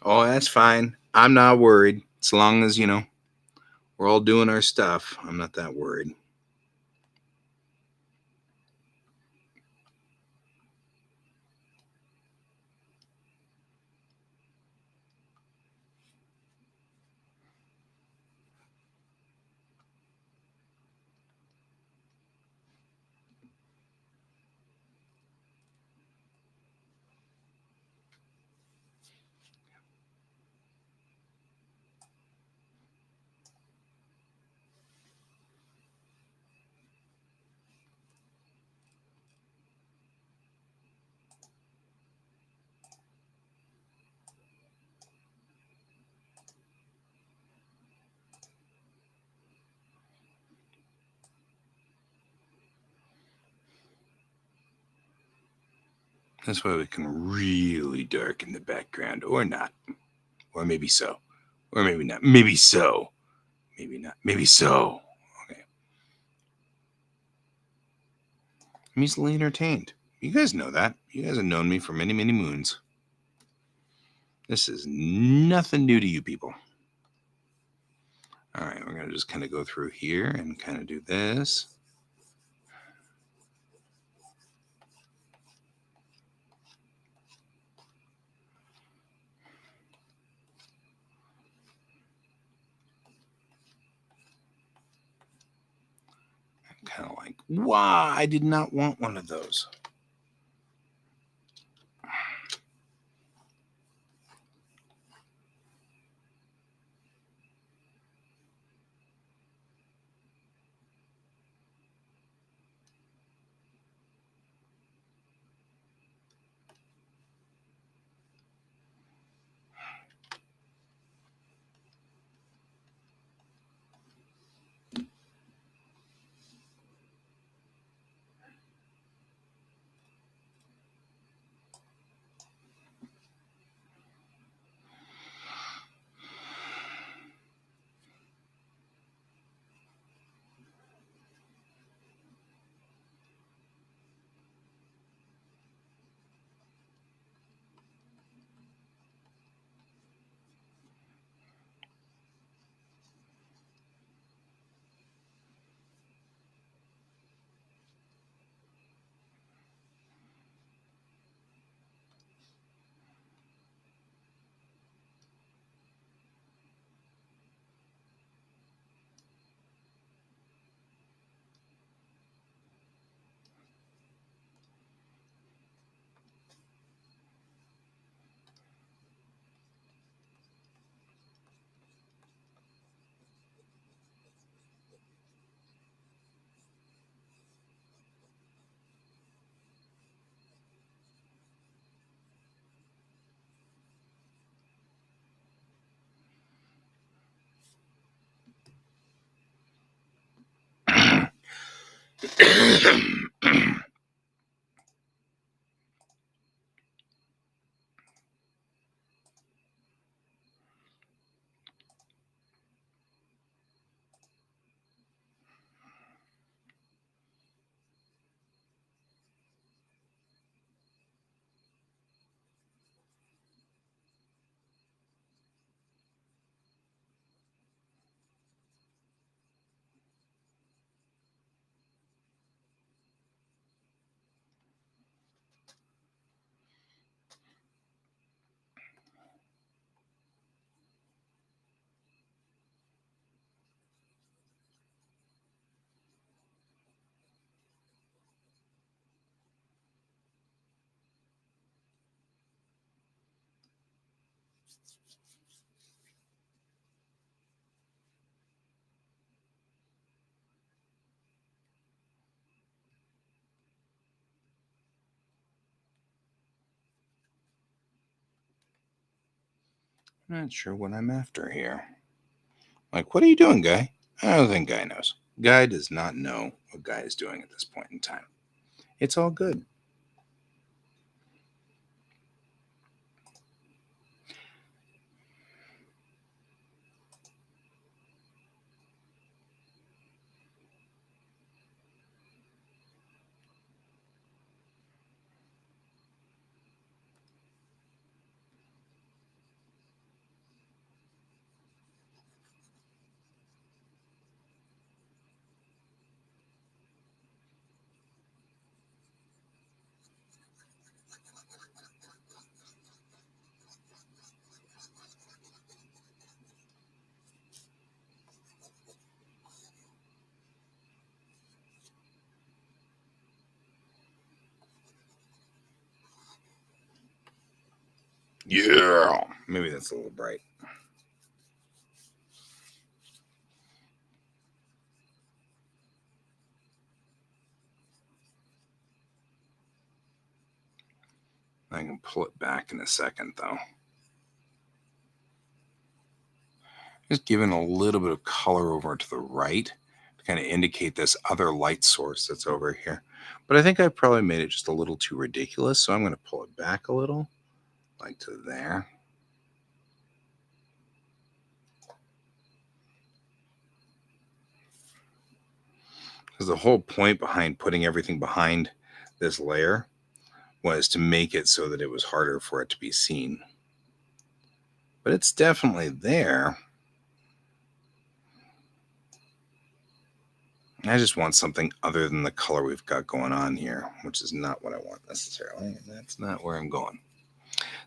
Oh, that's fine. I'm not worried. As long as, we're all doing our stuff, I'm not that worried. That's why we can really darken the background, or not. Or maybe so. Or maybe not. Maybe so. Maybe not. Maybe so. Okay. I'm easily entertained. You guys know that. You guys have known me for many, many moons. This is nothing new to you people. All right, we're going to just kind of go through here and kind of do this. Kind of like, wow, I did not want one of those. Not sure what I'm after here. Like, what are you doing, Guy? I don't think Guy knows. Guy does not know what Guy is doing at this point in time. It's all good. Yeah. Maybe that's a little bright. I can pull it back in a second, though. Just giving a little bit of color over to the right to kind of indicate this other light source that's over here. But I think I probably made it just a little too ridiculous, so I'm going to pull it back a little, like to there. Because the whole point behind putting everything behind this layer was to make it so that it was harder for it to be seen. But it's definitely there. I just want something other than the color we've got going on here, which is not what I want necessarily. That's not where I'm going.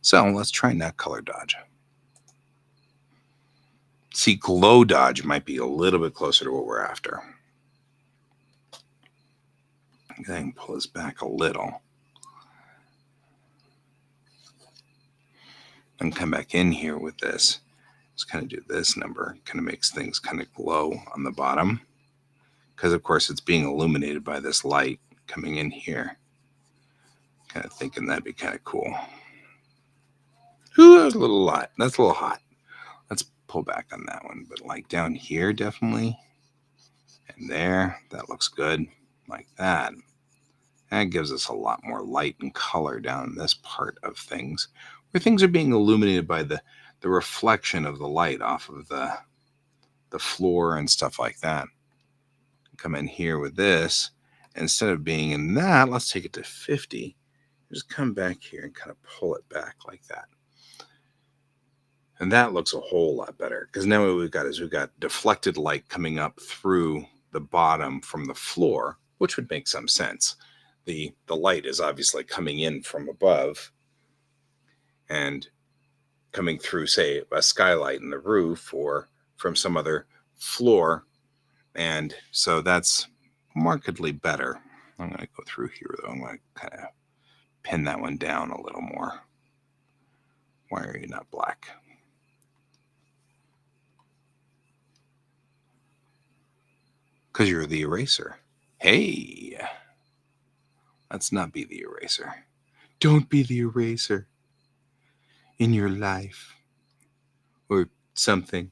So let's try not color dodge. See, glow dodge might be a little bit closer to what we're after. I can pull this back a little. And come back in here with this. Just kind of do this number. Kind of makes things kind of glow on the bottom. Because, of course, it's being illuminated by this light coming in here. Kind of thinking that'd be kind of cool. Ooh, that's a little lot. That's a little hot. Let's pull back on that one. But like down here, definitely. And there, that looks good. Like that. That gives us a lot more light and color down this part of things, where things are being illuminated by the reflection of the light off of the floor and stuff like that. Come in here with this. Instead of being in that, let's take it to 50. Just come back here and kind of pull it back like that. And that looks a whole lot better, because now what we've got deflected light coming up through the bottom from the floor, which would make some sense. The light is obviously coming in from above and coming through, say, a skylight in the roof or from some other floor. And so that's markedly better. I'm going to go through here, though. I'm going to kind of pin that one down a little more. Why are you not black? Because you're the eraser. Hey, let's not be the eraser. Don't be the eraser in your life or something.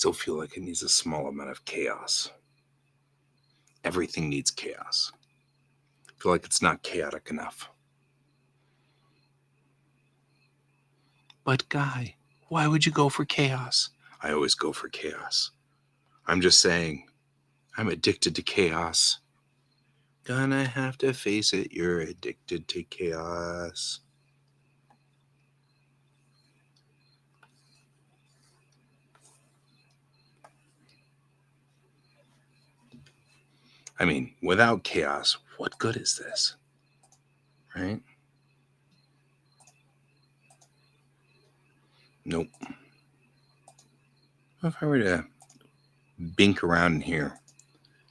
still feel like it needs a small amount of chaos. Everything needs chaos. I feel like it's not chaotic enough. But Guy, why would you go for chaos? I always go for chaos. I'm just saying, I'm addicted to chaos. Gonna have to face it, you're addicted to chaos. I mean, without chaos, what good is this? Right? Nope. If I were to bink around in here,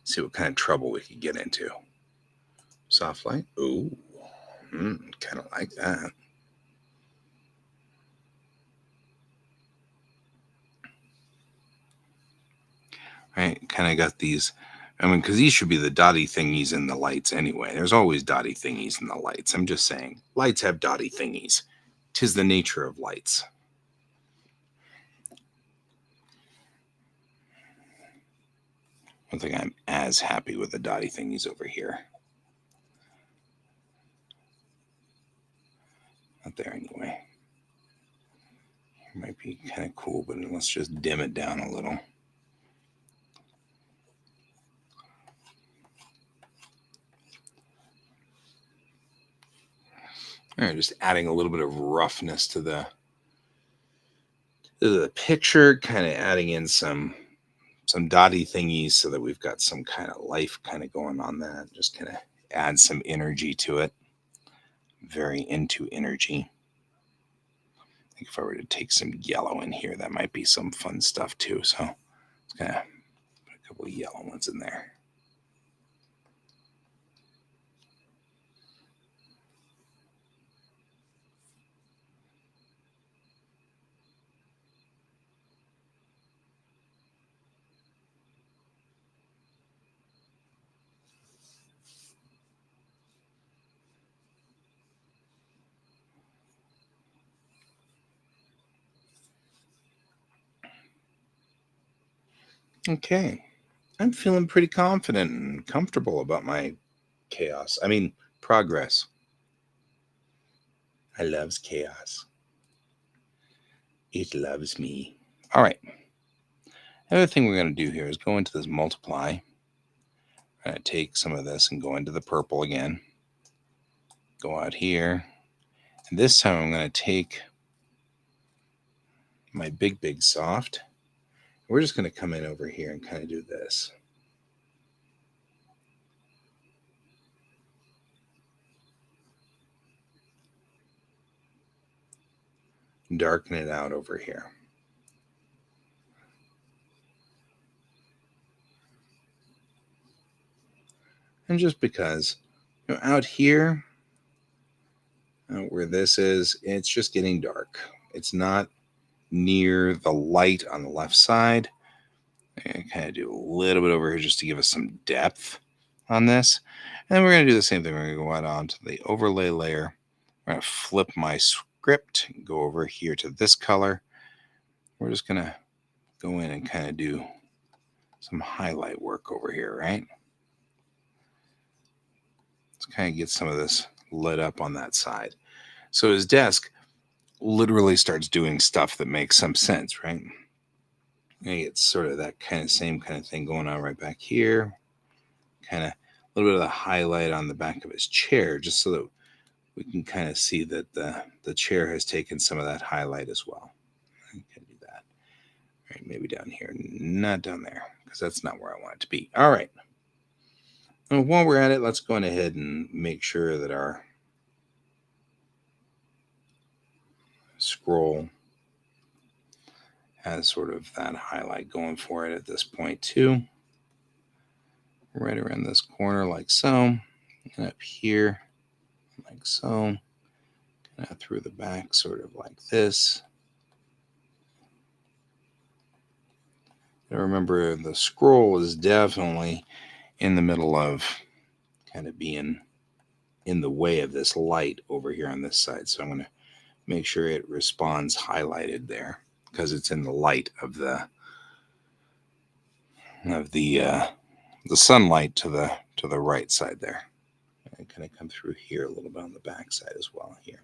see what kind of trouble we could get into. Soft light? Ooh, kind of like that. Right? Kind of got these. I mean, because these should be the dotty thingies in the lights anyway. There's always dotty thingies in the lights. I'm just saying, lights have dotty thingies. 'Tis the nature of lights. I don't think I'm as happy with the dotty thingies over here. Not there anyway. It might be kind of cool, but let's just dim it down a little. All right, just adding a little bit of roughness to the picture, kind of adding in some dotty thingies so that we've got some kind of life kind of going on that. Just kind of add some energy to it. Very into energy. I think if I were to take some yellow in here, that might be some fun stuff too. So let's kind of put a couple of yellow ones in there. Okay. I'm feeling pretty confident and comfortable about my chaos. I mean, progress. I loves chaos. It loves me. All right. The other thing we're going to do here is go into this multiply. I'm going to take some of this and go into the purple again. Go out here. And this time I'm going to take my big soft. We're just going to come in over here and kind of do this. Darken it out over here. And just because, out here, where this is, it's just getting dark. It's not near the light on the left side. I kind of do a little bit over here just to give us some depth on this. And then we're going to do the same thing. We're going to go out onto the overlay layer. We're going to flip my script, go over here to this color. We're just going to go in and kind of do some highlight work over here, right? Let's kind of get some of this lit up on that side. So his desk literally starts doing stuff that makes some sense, right? And it's sort of that kind of same kind of thing going on right back here. Kind of a little bit of the highlight on the back of his chair, just so that we can kind of see that the chair has taken some of that highlight as well. I can do that. All right, maybe down here, not down there, because that's not where I want it to be. All right. And while we're at it, let's go on ahead and make sure that our scroll has sort of that highlight going for it at this point too. Right around this corner like so, and up here like so, and out through the back sort of like this. And remember, the scroll is definitely in the middle of kind of being in the way of this light over here on this side. So I'm going to make sure it responds highlighted there because it's in the light of the of the sunlight to the right side there. And kind of come through here a little bit on the back side as well here.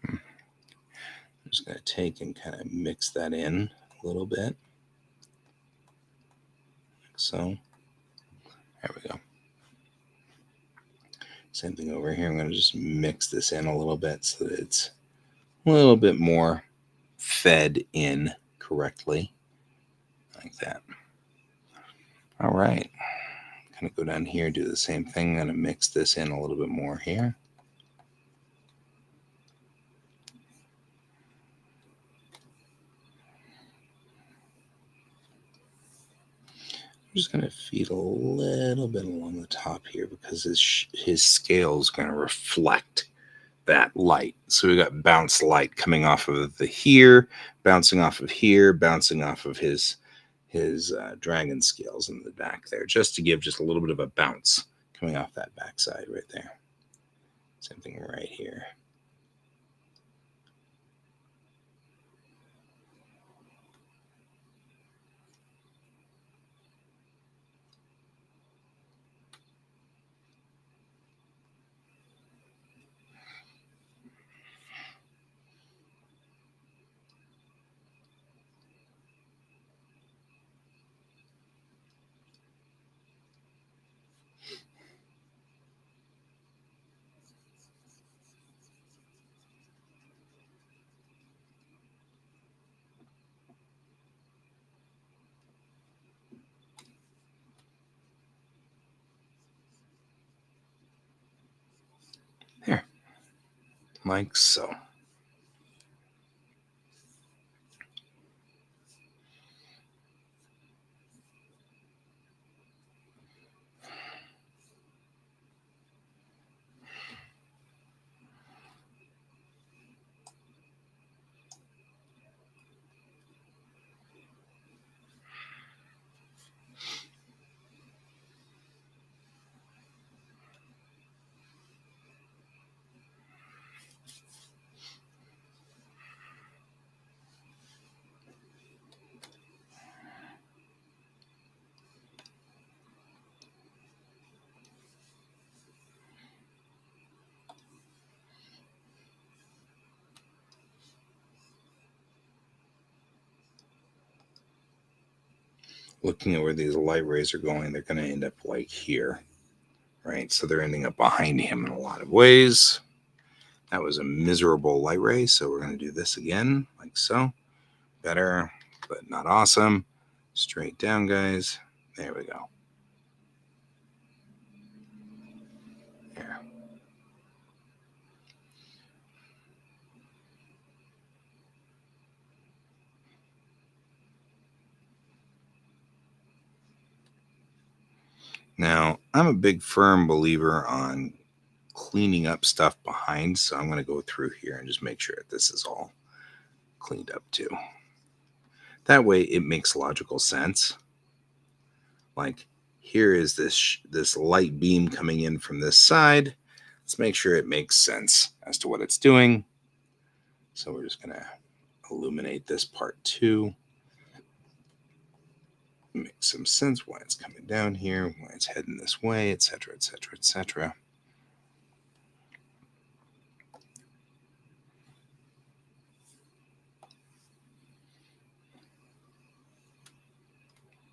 I'm just going to take and kind of mix that in a little bit. Like so. There we go. Same thing over here. I'm going to just mix this in a little bit so that it's a little bit more fed in correctly. Like that. All right. Kind of go down here, do the same thing. I'm going to mix this in a little bit more here. I'm just going to feed a little bit along the top here because his scale is going to reflect that light. So we got bounce light coming off of the here, bouncing off of here, bouncing off of his dragon scales in the back there, just to give just a little bit of a bounce coming off that backside right there. Same thing right here. There, like so. Looking at where these light rays are going, they're going to end up like here, right? So they're ending up behind him in a lot of ways. That was a miserable light ray, so we're going to do this again, like so. Better, but not awesome. Straight down, guys. There we go. There. Now, I'm a big firm believer on cleaning up stuff behind, so I'm going to go through here and just make sure that this is all cleaned up too. That way it makes logical sense. Like here is this light beam coming in from this side. Let's make sure it makes sense as to what it's doing. So we're just going to illuminate this part too. Make some sense why it's coming down here, why it's heading this way, etc., etc., etc.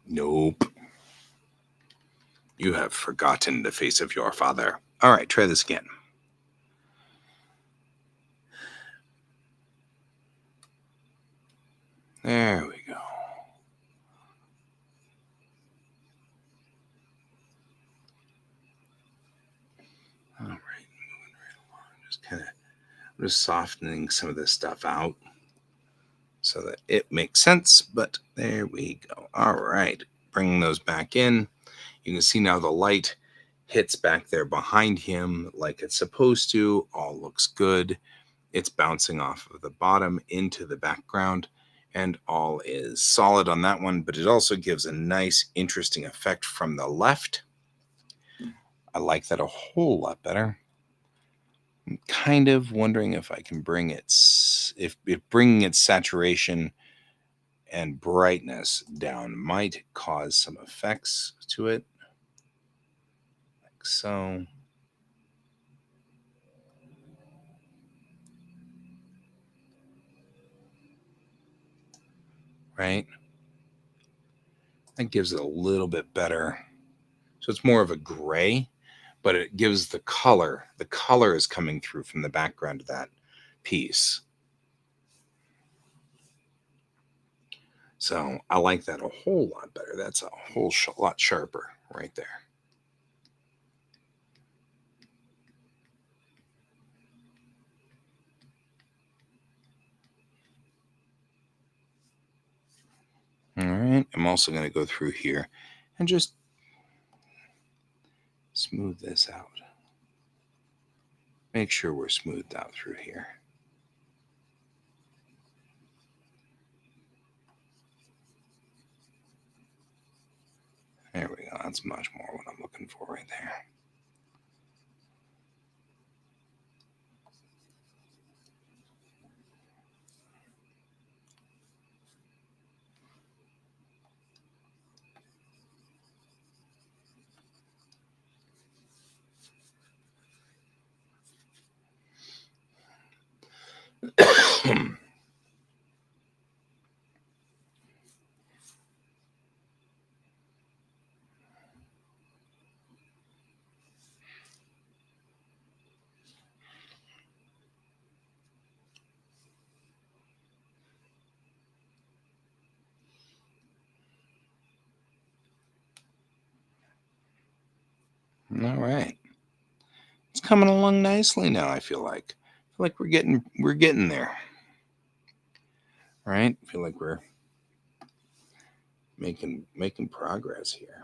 Nope. You have forgotten the face of your father. All right, try this again. There we go. All right, moving right along. I'm just softening some of this stuff out so that it makes sense, but there we go. All right, bringing those back in. You can see now the light hits back there behind him like it's supposed to. All looks good. It's bouncing off of the bottom into the background, and all is solid on that one, but it also gives a nice, interesting effect from the left. I like that a whole lot better. I'm kind of wondering if I can bring if bringing its saturation and brightness down might cause some effects to it, like so. Right? That gives it a little bit better. So it's more of a gray, but it gives the color. The color is coming through from the background of that piece. So I like that a whole lot better. That's a whole lot sharper right there. All right. I'm also going to go through here and just smooth this out. Make sure we're smoothed out through here. There we go. That's much more what I'm looking for right there. All right. It's coming along nicely now, I feel like. We're getting there. Right? I feel like we're making progress here.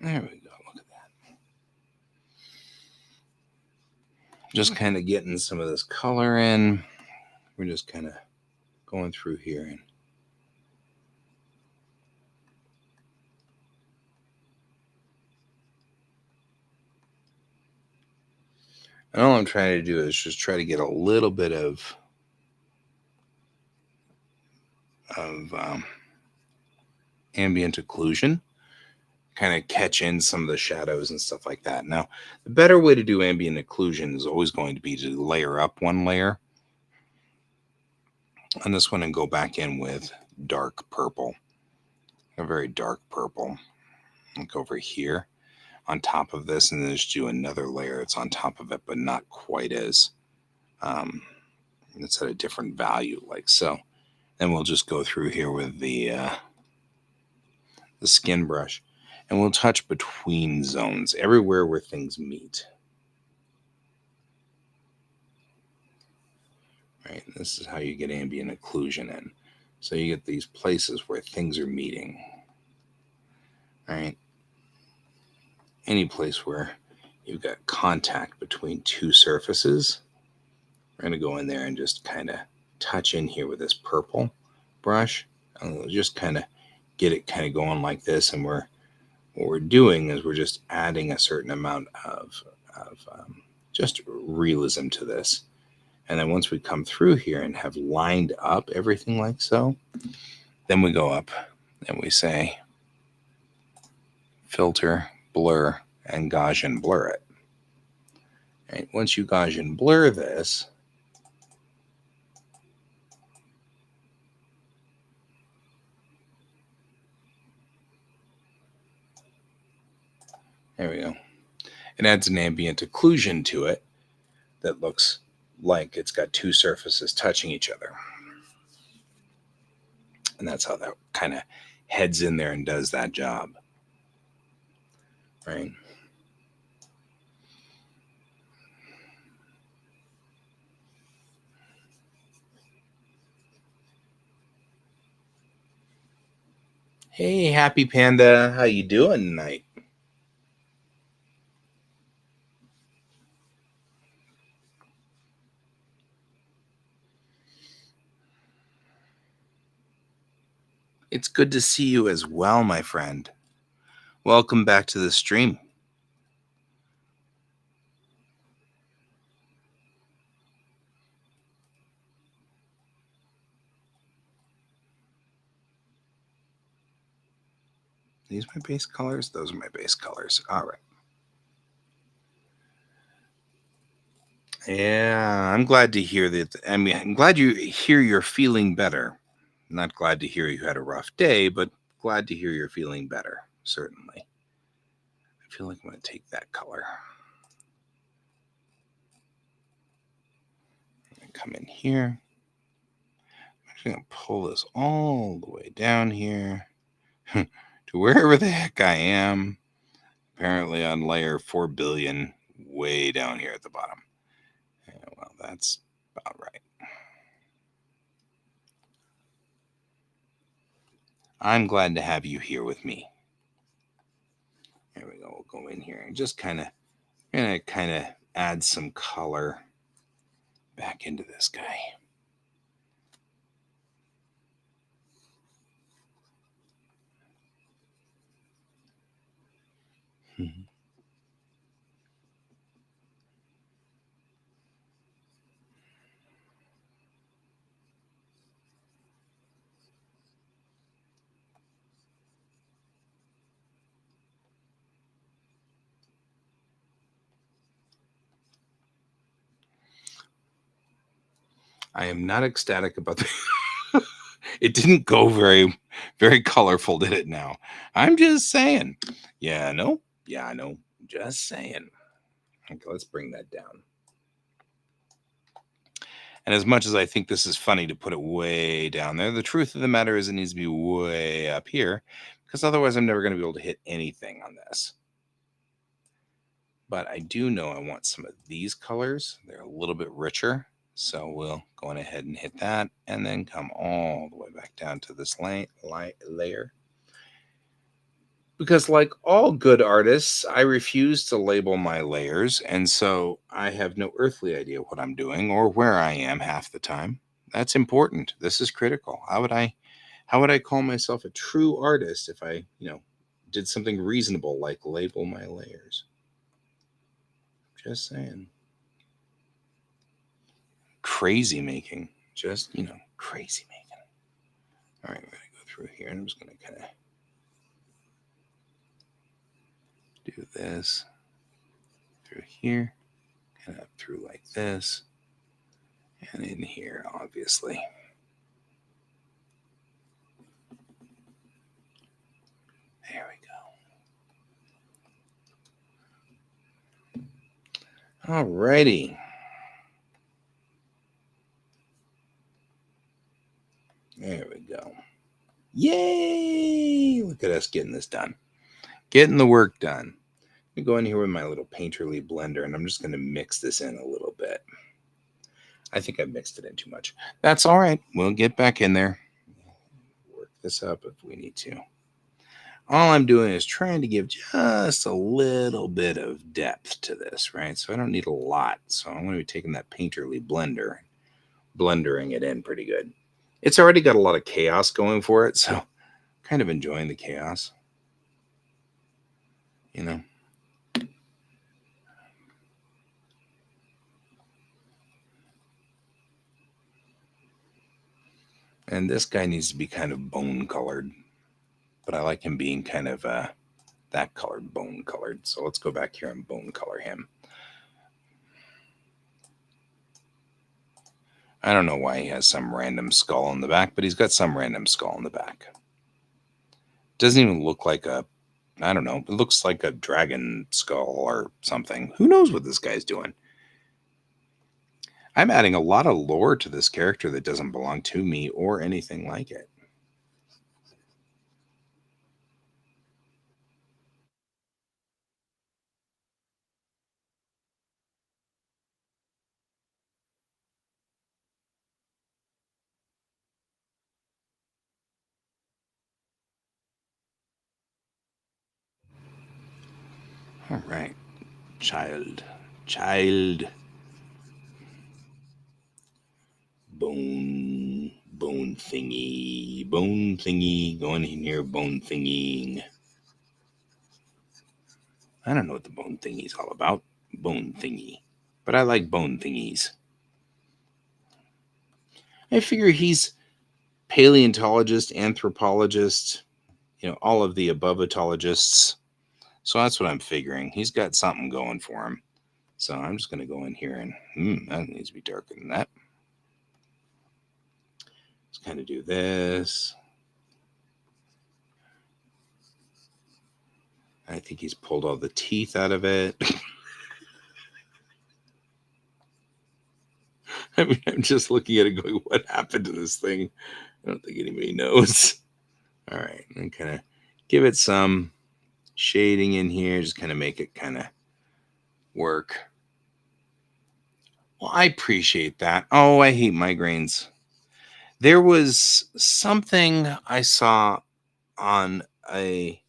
There we go. Look at that. Just kind of getting some of this color in. We're just kind of going through here and all I'm trying to do is just try to get a little bit of ambient occlusion, kind of catch in some of the shadows and stuff like that. Now, the better way to do ambient occlusion is always going to be to layer up one layer on this one and go back in with dark purple, a very dark purple, like over here on top of this, and then just do another layer that's on top of it, but not quite as, it's at a different value, like so. Then we'll just go through here with the skin brush, and we'll touch between zones, everywhere where things meet. Right, this is how you get ambient occlusion in. So you get these places where things are meeting. Right, any place where you've got contact between two surfaces, we're going to go in there and just kind of touch in here with this purple brush, and we'll just kind of get it kind of going like this. And what we're doing is we're just adding a certain amount of just realism to this. And then once we come through here and have lined up everything like so, then we go up and we say filter, blur, and Gaussian blur it. Right? Once you Gaussian blur this, there we go. It adds an ambient occlusion to it that looks like it's got two surfaces touching each other. And that's how that kind of heads in there and does that job. Right? Hey, Happy Panda, how you doing tonight? It's good to see you as well, my friend. Welcome back to the stream. These my base colors? Those are my base colors. All right. Yeah, I'm glad to hear that. I mean, I'm glad you hear you're feeling better. Not glad to hear you had a rough day, but glad to hear you're feeling better, certainly. I feel like I'm going to take that color. Come in here. I'm actually going to pull this all the way down here to wherever the heck I am. Apparently on layer 4 billion, way down here at the bottom. Yeah, well, that's about right. I'm glad to have you here with me. There we go. We'll go in here and just kind of add some color back into this guy. I am not ecstatic about the. It didn't go very, very colorful, did it? Now I'm just saying. Yeah, no. Yeah, I know. Just saying. Okay, let's bring that down. And as much as I think this is funny to put it way down there, the truth of the matter is it needs to be way up here because otherwise I'm never going to be able to hit anything on this. But I do know I want some of these colors. They're a little bit richer. So we'll go on ahead and hit that and then come all the way back down to this layer. Because, like all good artists, I refuse to label my layers. And so I have no earthly idea what I'm doing or where I am half the time. That's important. This is critical. How would I call myself a true artist if I, did something reasonable like label my layers? Just saying. Crazy making. Just, crazy making. All right, we're going to go through here and I'm just going to kind of do this through here, kind of through like this, and in here, obviously. There we go. All righty. There we go. Yay! Look at us getting this done. Getting the work done. I'm going to go in here with my little painterly blender and I'm just going to mix this in a little bit. I think I mixed it in too much. That's all right. We'll get back in there. Work this up if we need to. All I'm doing is trying to give just a little bit of depth to this, right? So I don't need a lot. So I'm going to be taking that painterly blender, blendering it in pretty good. It's already got a lot of chaos going for it, so kind of enjoying the chaos. And this guy needs to be kind of bone colored, but I like him being kind of that colored, bone colored. So let's go back here and bone color him. I don't know why he has some random skull on the back, but he's got some random skull on the back. Doesn't even look like I don't know. It looks like a dragon skull or something. Who knows what this guy's doing? I'm adding a lot of lore to this character that doesn't belong to me or anything like it. All right. Child. Child. Bone thingy. Bone thingy. Going in here, bone thingying. I don't know what the bone thingy's all about. Bone thingy. But I like bone thingies. I figure he's paleontologist, anthropologist, all of the aboveologists. So that's what I'm figuring. He's got something going for him. So I'm just going to go in here and that needs to be darker than that. Let's kind of do this. I think he's pulled all the teeth out of it. I mean, I'm just looking at it going, what happened to this thing? I don't think anybody knows. All right. And kind of give it some shading in here. Just kind of make it kind of work. Well, I appreciate that. Oh, I hate migraines. There was something I saw on a.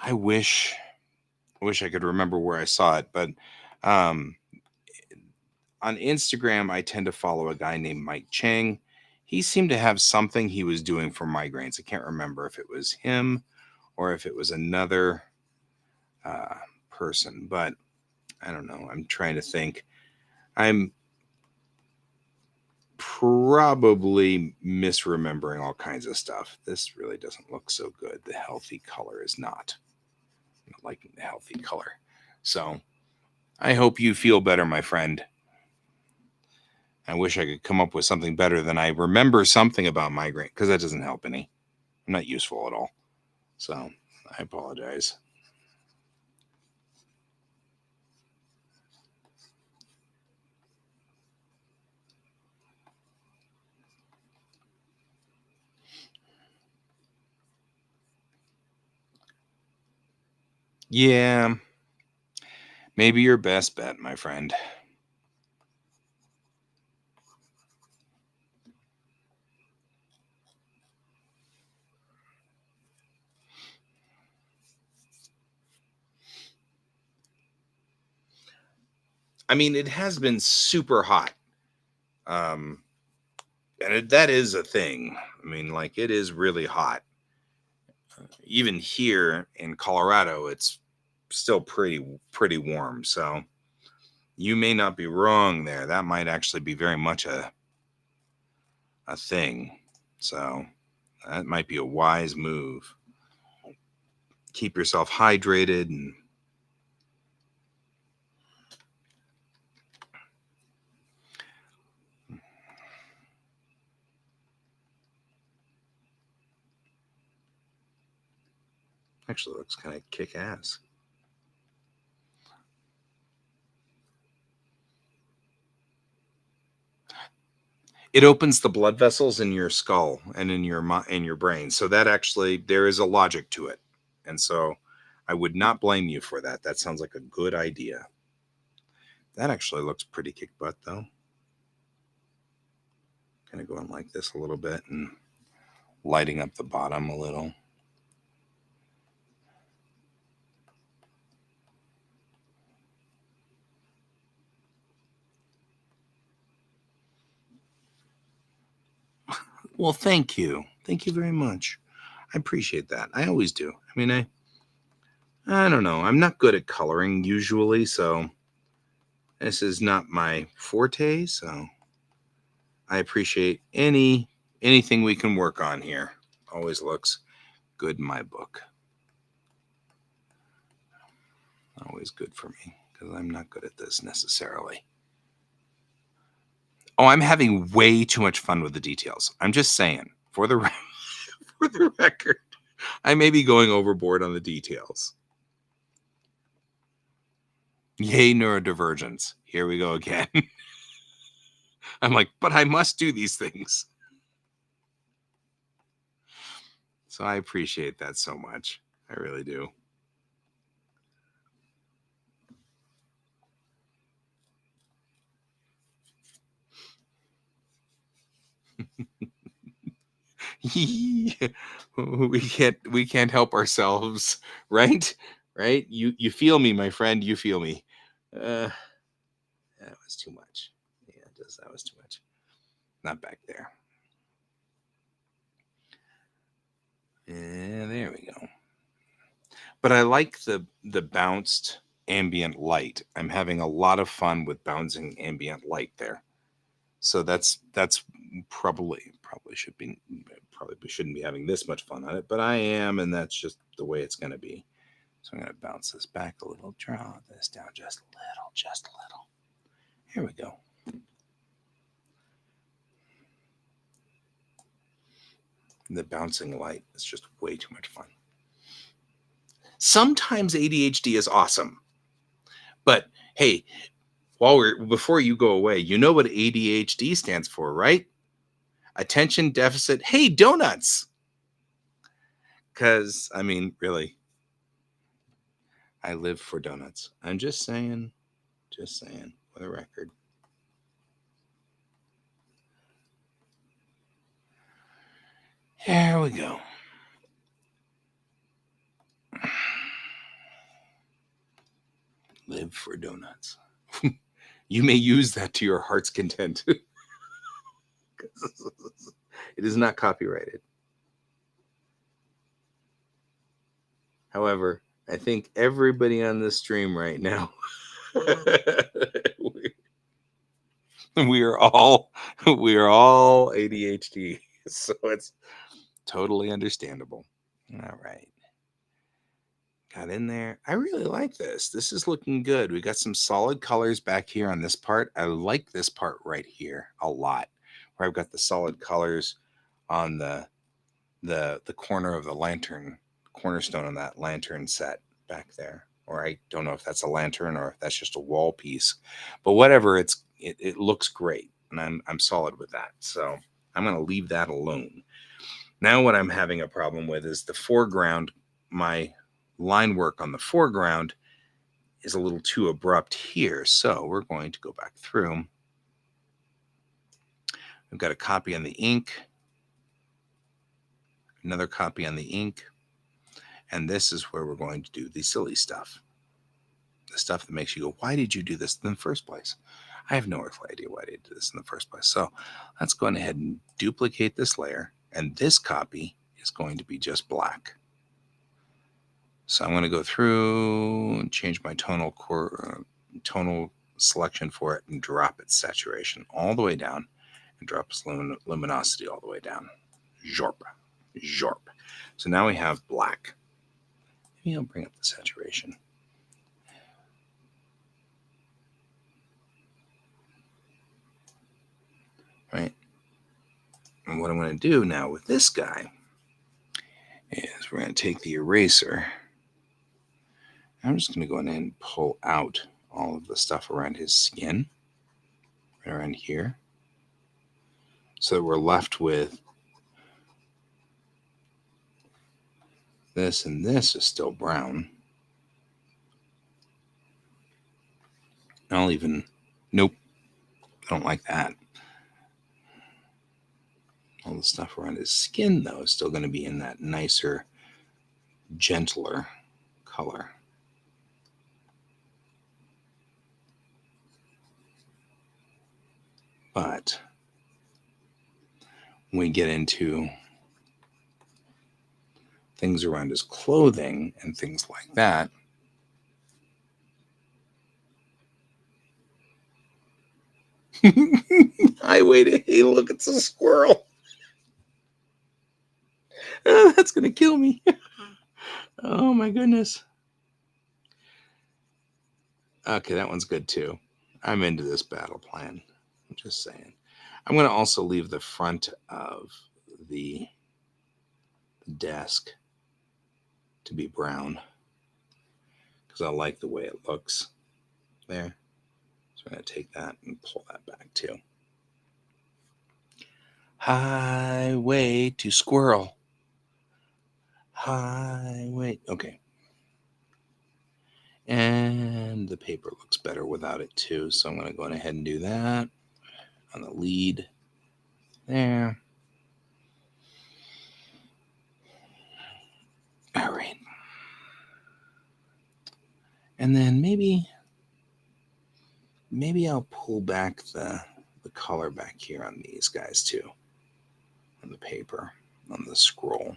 I wish I could remember where I saw it, but um, on Instagram, I tend to follow a guy named Mike Chang. He seemed to have something he was doing for migraines. I can't remember if it was him or if it was another uh, person, but I don't know. I'm trying to think. I'm probably misremembering all kinds of stuff. This really doesn't look so good. The healthy color is not. I'm not liking the healthy color. So I hope you feel better, my friend. I wish I could come up with something better than I remember something about migraine because that doesn't help any. I'm not useful at all. So I apologize. Yeah, maybe your best bet, my friend. I mean, it has been super hot. Um, that is a thing. I mean, like, it is really hot. Even here in Colorado, it's still pretty warm. So you may not be wrong there. That might actually be very much a thing. So that might be a wise move. Keep yourself hydrated and actually looks kind of kick ass. It opens the blood vessels in your skull and in your brain. So that actually there is a logic to it. And so I would not blame you for that. That sounds like a good idea. That actually looks pretty kick butt though. Kind of going like this a little bit and lighting up the bottom a little. Well, thank you. Thank you very much. I appreciate that. I always do. I mean, I don't know. I'm not good at coloring usually, so this is not my forte, so I appreciate anything we can work on here. Always looks good in my book. Always good for me because I'm not good at this necessarily. Oh, I'm having way too much fun with the details. I'm just saying, for the for the record, I may be going overboard on the details. Yay, neurodivergence. Here we go again. I'm like, but I must do these things. So I appreciate that so much. I really do. we can't help ourselves, right? Right? You feel me, my friend. You feel me. That was too much. Yeah, that was too much. Not back there. Yeah, there we go. But I like the bounced ambient light. I'm having a lot of fun with bouncing ambient light there. So that's probably shouldn't be having this much fun on it, but I am, and that's just the way it's going to be. So I'm going to bounce this back a little, draw this down just a little, just a little. Here we go. The bouncing light is just way too much fun. Sometimes ADHD is awesome, but hey, before you go away, you know what ADHD stands for, right? Attention deficit. Hey, donuts. Because I mean, really, I live for donuts. I'm just saying, for the record. Here we go. Live for donuts. You may use that to your heart's content. It is not copyrighted. However, I think everybody on this stream right now, we are all ADHD, so it's totally understandable. All right. Got in there. I really like this. This is looking good. We got some solid colors back here on this part. I like this part right here a lot, where I've got the solid colors on the corner of the lantern, cornerstone on that lantern set back there. Or I don't know if that's a lantern or if that's just a wall piece, but whatever. It looks great, and I'm solid with that. So I'm going to leave that alone. Now, what I'm having a problem with is the foreground. My line work on the foreground is a little too abrupt here. So we're going to go back through. I've got a copy on the ink, another copy on the ink, and this is where we're going to do the silly stuff. The stuff that makes you go, why did you do this in the first place? I have no earthly idea why I did this in the first place. So let's go ahead and duplicate this layer, and this copy is going to be just black. So I'm going to go through and change my tonal selection for it and drop its saturation all the way down and drop its luminosity all the way down. Jorp. Jorp. So now we have black. Maybe I'll bring up the saturation. Right. And what I'm going to do now with this guy is we're going to take the eraser. I'm just going to go ahead and pull out all of the stuff around his skin, right around here, so that we're left with this, and this is still brown. Nope, I don't like that. All the stuff around his skin, though, is still going to be in that nicer, gentler color. But when we get into things around his clothing and things like that, I waited. Hey, look, it's a squirrel. Oh, that's going to kill me. Oh, my goodness. Okay, that one's good, too. I'm into this battle plan. I'm just saying. I'm going to also leave the front of the desk to be brown because I like the way it looks. There. So I'm going to take that and pull that back too. Highway to Squirrel. Highway. Okay. And the paper looks better without it too. So I'm going to go ahead and do that on the lead. There. All right. And then maybe I'll pull back the color back here on these guys too. On the paper, on the scroll.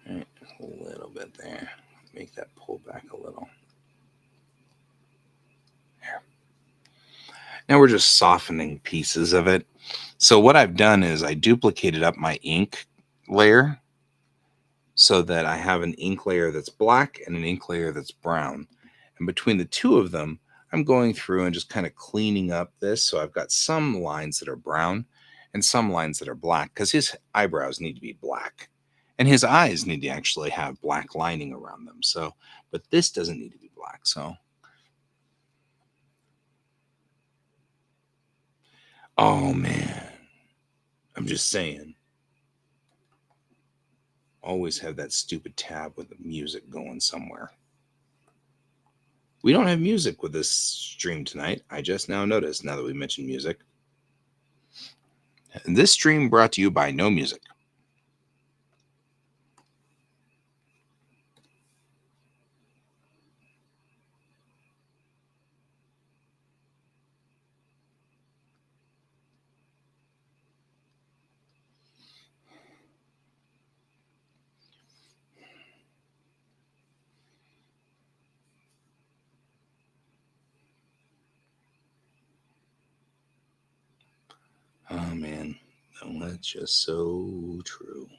All right, a little bit there. Make that pull back a little. There. Now we're just softening pieces of it. So what I've done is I duplicated up my ink layer so that I have an ink layer that's black and an ink layer that's brown. And between the two of them, I'm going through and just kind of cleaning up this. So I've got some lines that are brown and some lines that are black because his eyebrows need to be black and his eyes need to actually have black lining around them. So, but this doesn't need to be black. So, oh man, I'm just saying. Always have that stupid tab with the music going somewhere. We don't have music with this stream tonight. I just now noticed, now that we mentioned music. And this stream brought to you by No Music. Oh man, oh, that's just so true.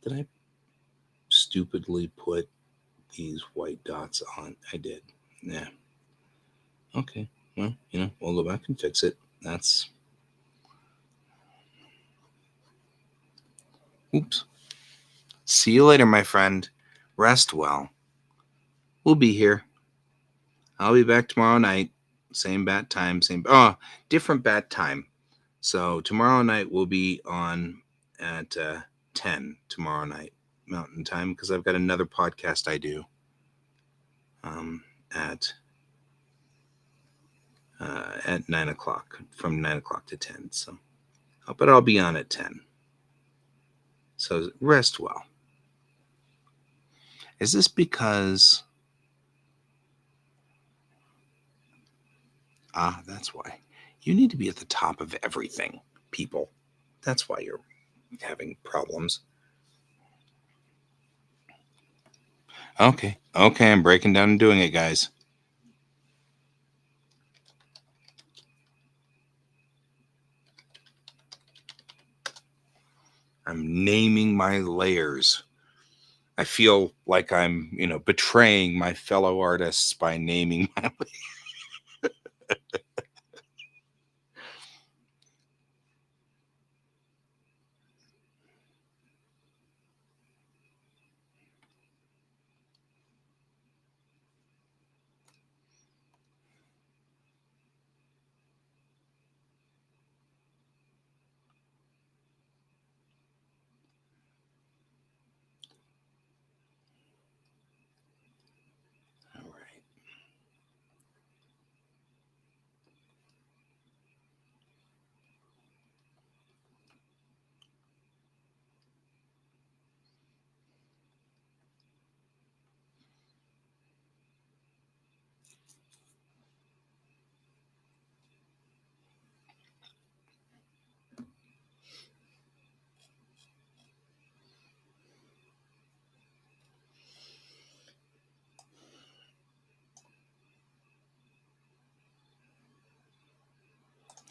Did I stupidly put these white dots on? I did. Yeah. Okay. Well, we'll go back and fix it. That's. Oops. See you later, my friend. Rest well. We'll be here. I'll be back tomorrow night. Same bat time, different bat time. So tomorrow night we'll be on at 10 tomorrow night Mountain Time because I've got another podcast I do at 9 o'clock, from 9 o'clock to 10. So, but I'll be on at 10. So rest well. Is this because... that's why. You need to be at the top of everything, people. That's why you're having problems. Okay, I'm breaking down and doing it, guys. I'm naming my layers. I feel like I'm, betraying my fellow artists by naming my layers.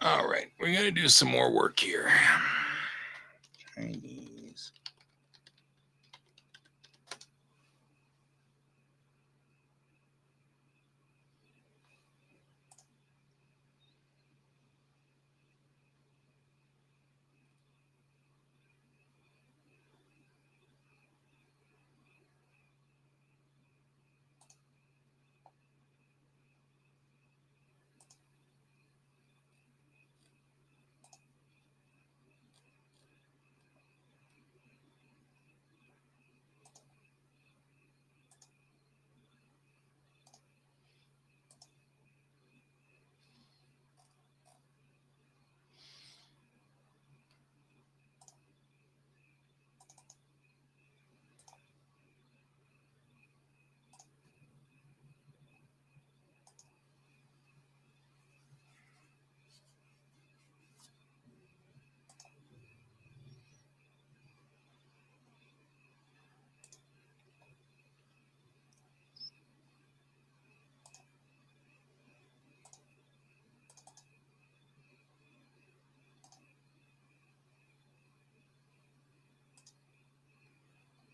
All right, we're gonna do some more work here. Chinese.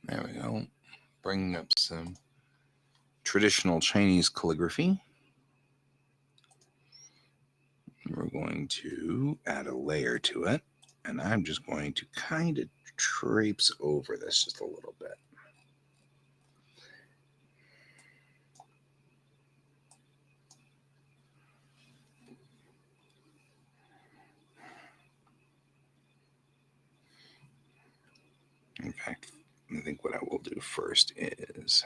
There we go. Bringing up some traditional Chinese calligraphy. We're going to add a layer to it, and I'm just going to kind of traipse over this just a little bit. Okay, I think what I will do first is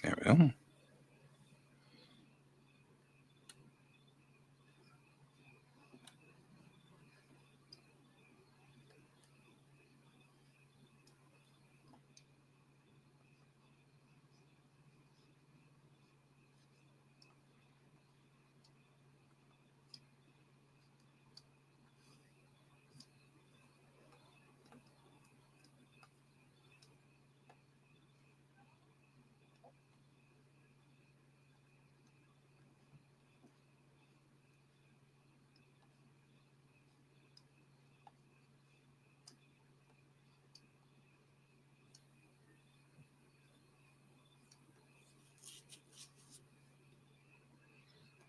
there we go.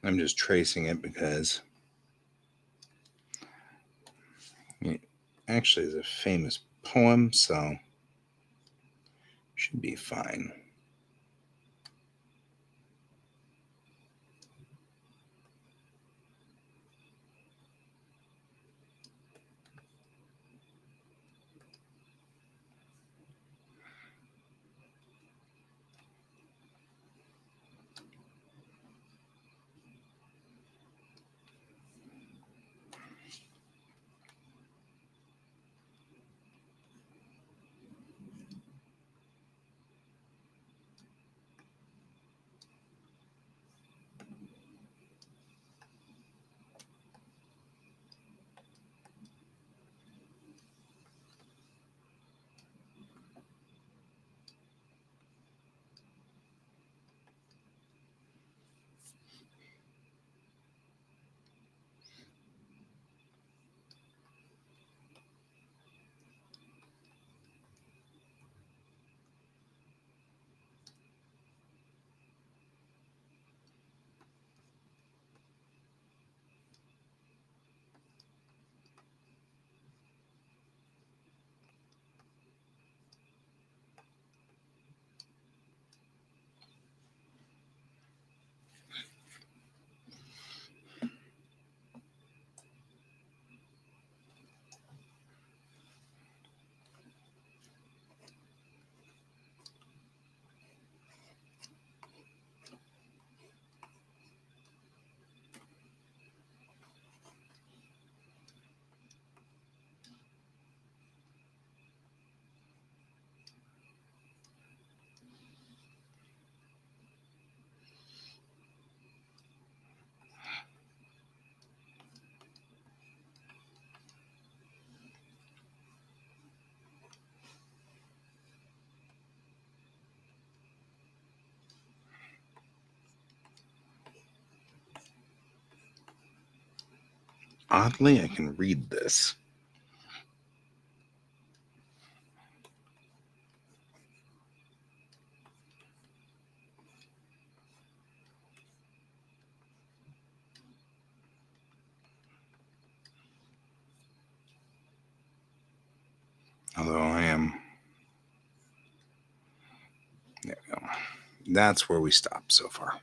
I'm just tracing it because it actually is a famous poem, so should be fine. Oddly, I can read this. Although I am... There we go. That's where we stop so far.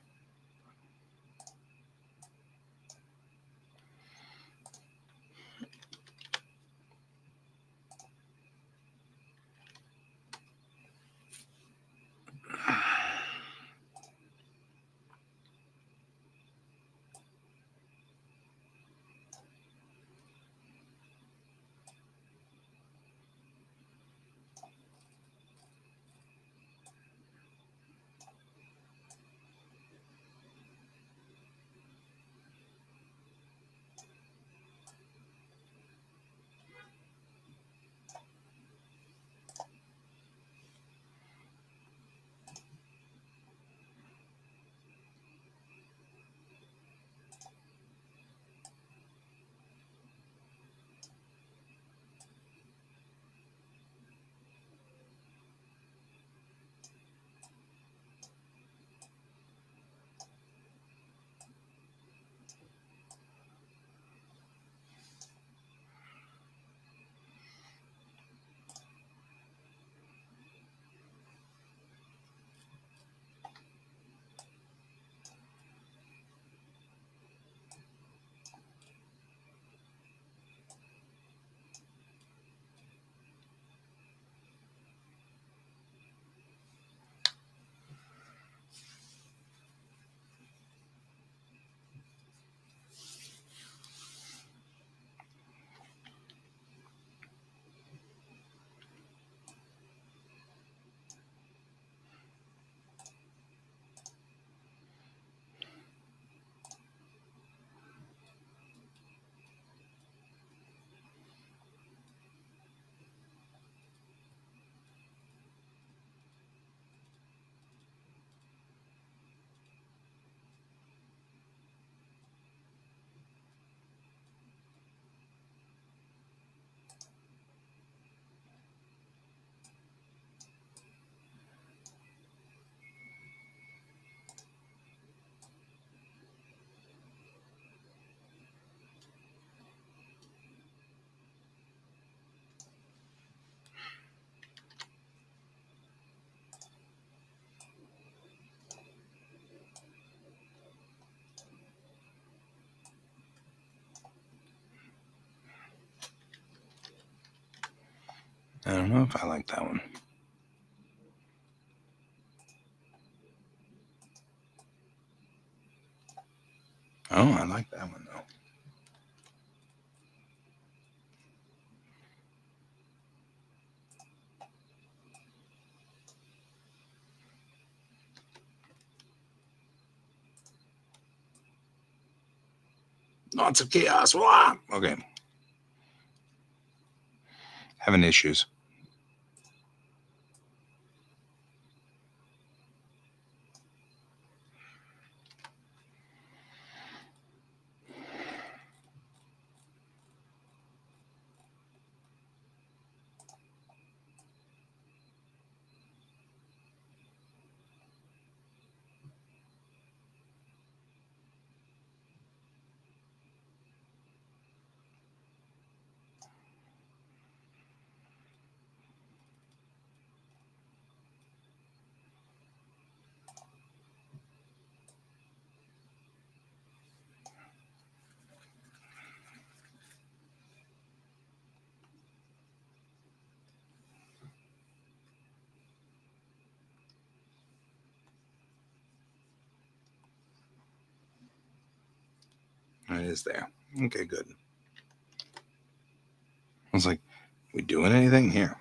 I don't know if I like that one. Oh, I like that one, though. Lots of chaos. Wah! Okay. Having issues. It is there. Okay, good. I was like, we doing anything here?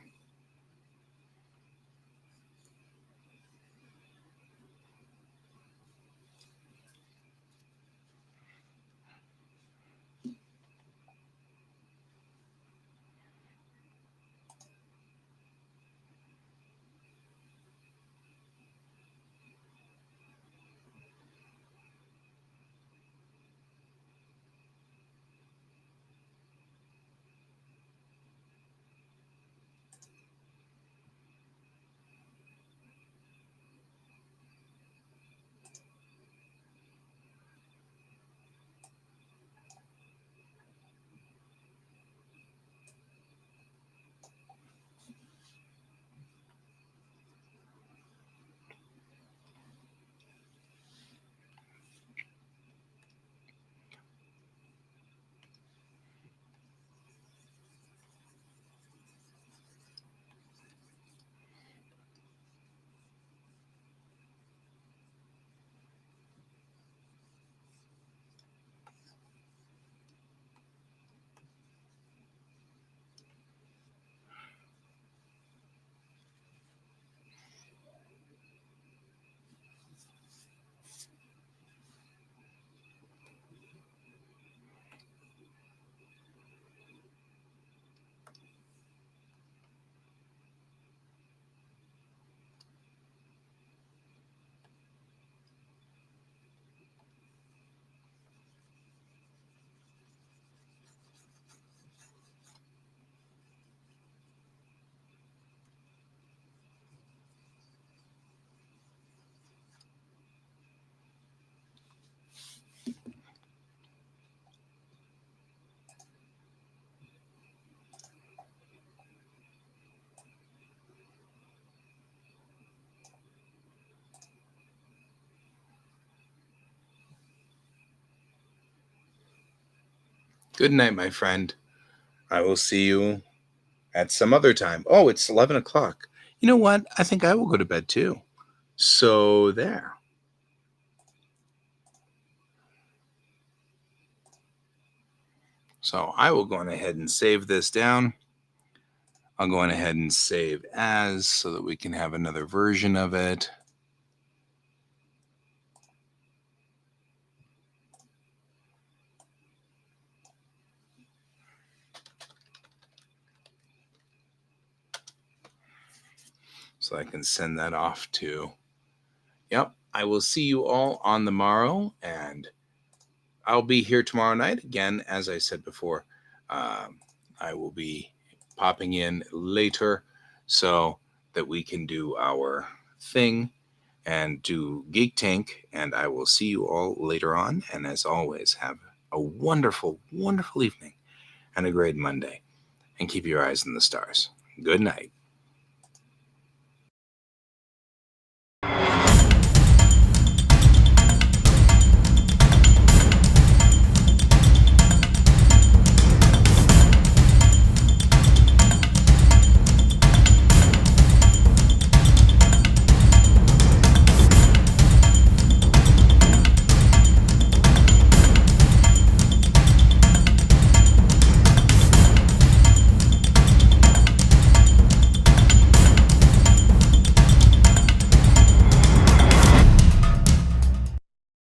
Good night, my friend. I will see you at some other time. Oh, it's 11 o'clock. You know what? I think I will go to bed too. So there. So I will go on ahead and save this down. I'll go on ahead and save as so that we can have another version of it. So I can send that off to. Yep, I will see you all on the morrow, and I'll be here tomorrow night again. As I said before, I will be popping in later so that we can do our thing and do Geek Tank. And I will see you all later on. And as always, have a wonderful, wonderful evening and a great Monday. And keep your eyes on the stars. Good night.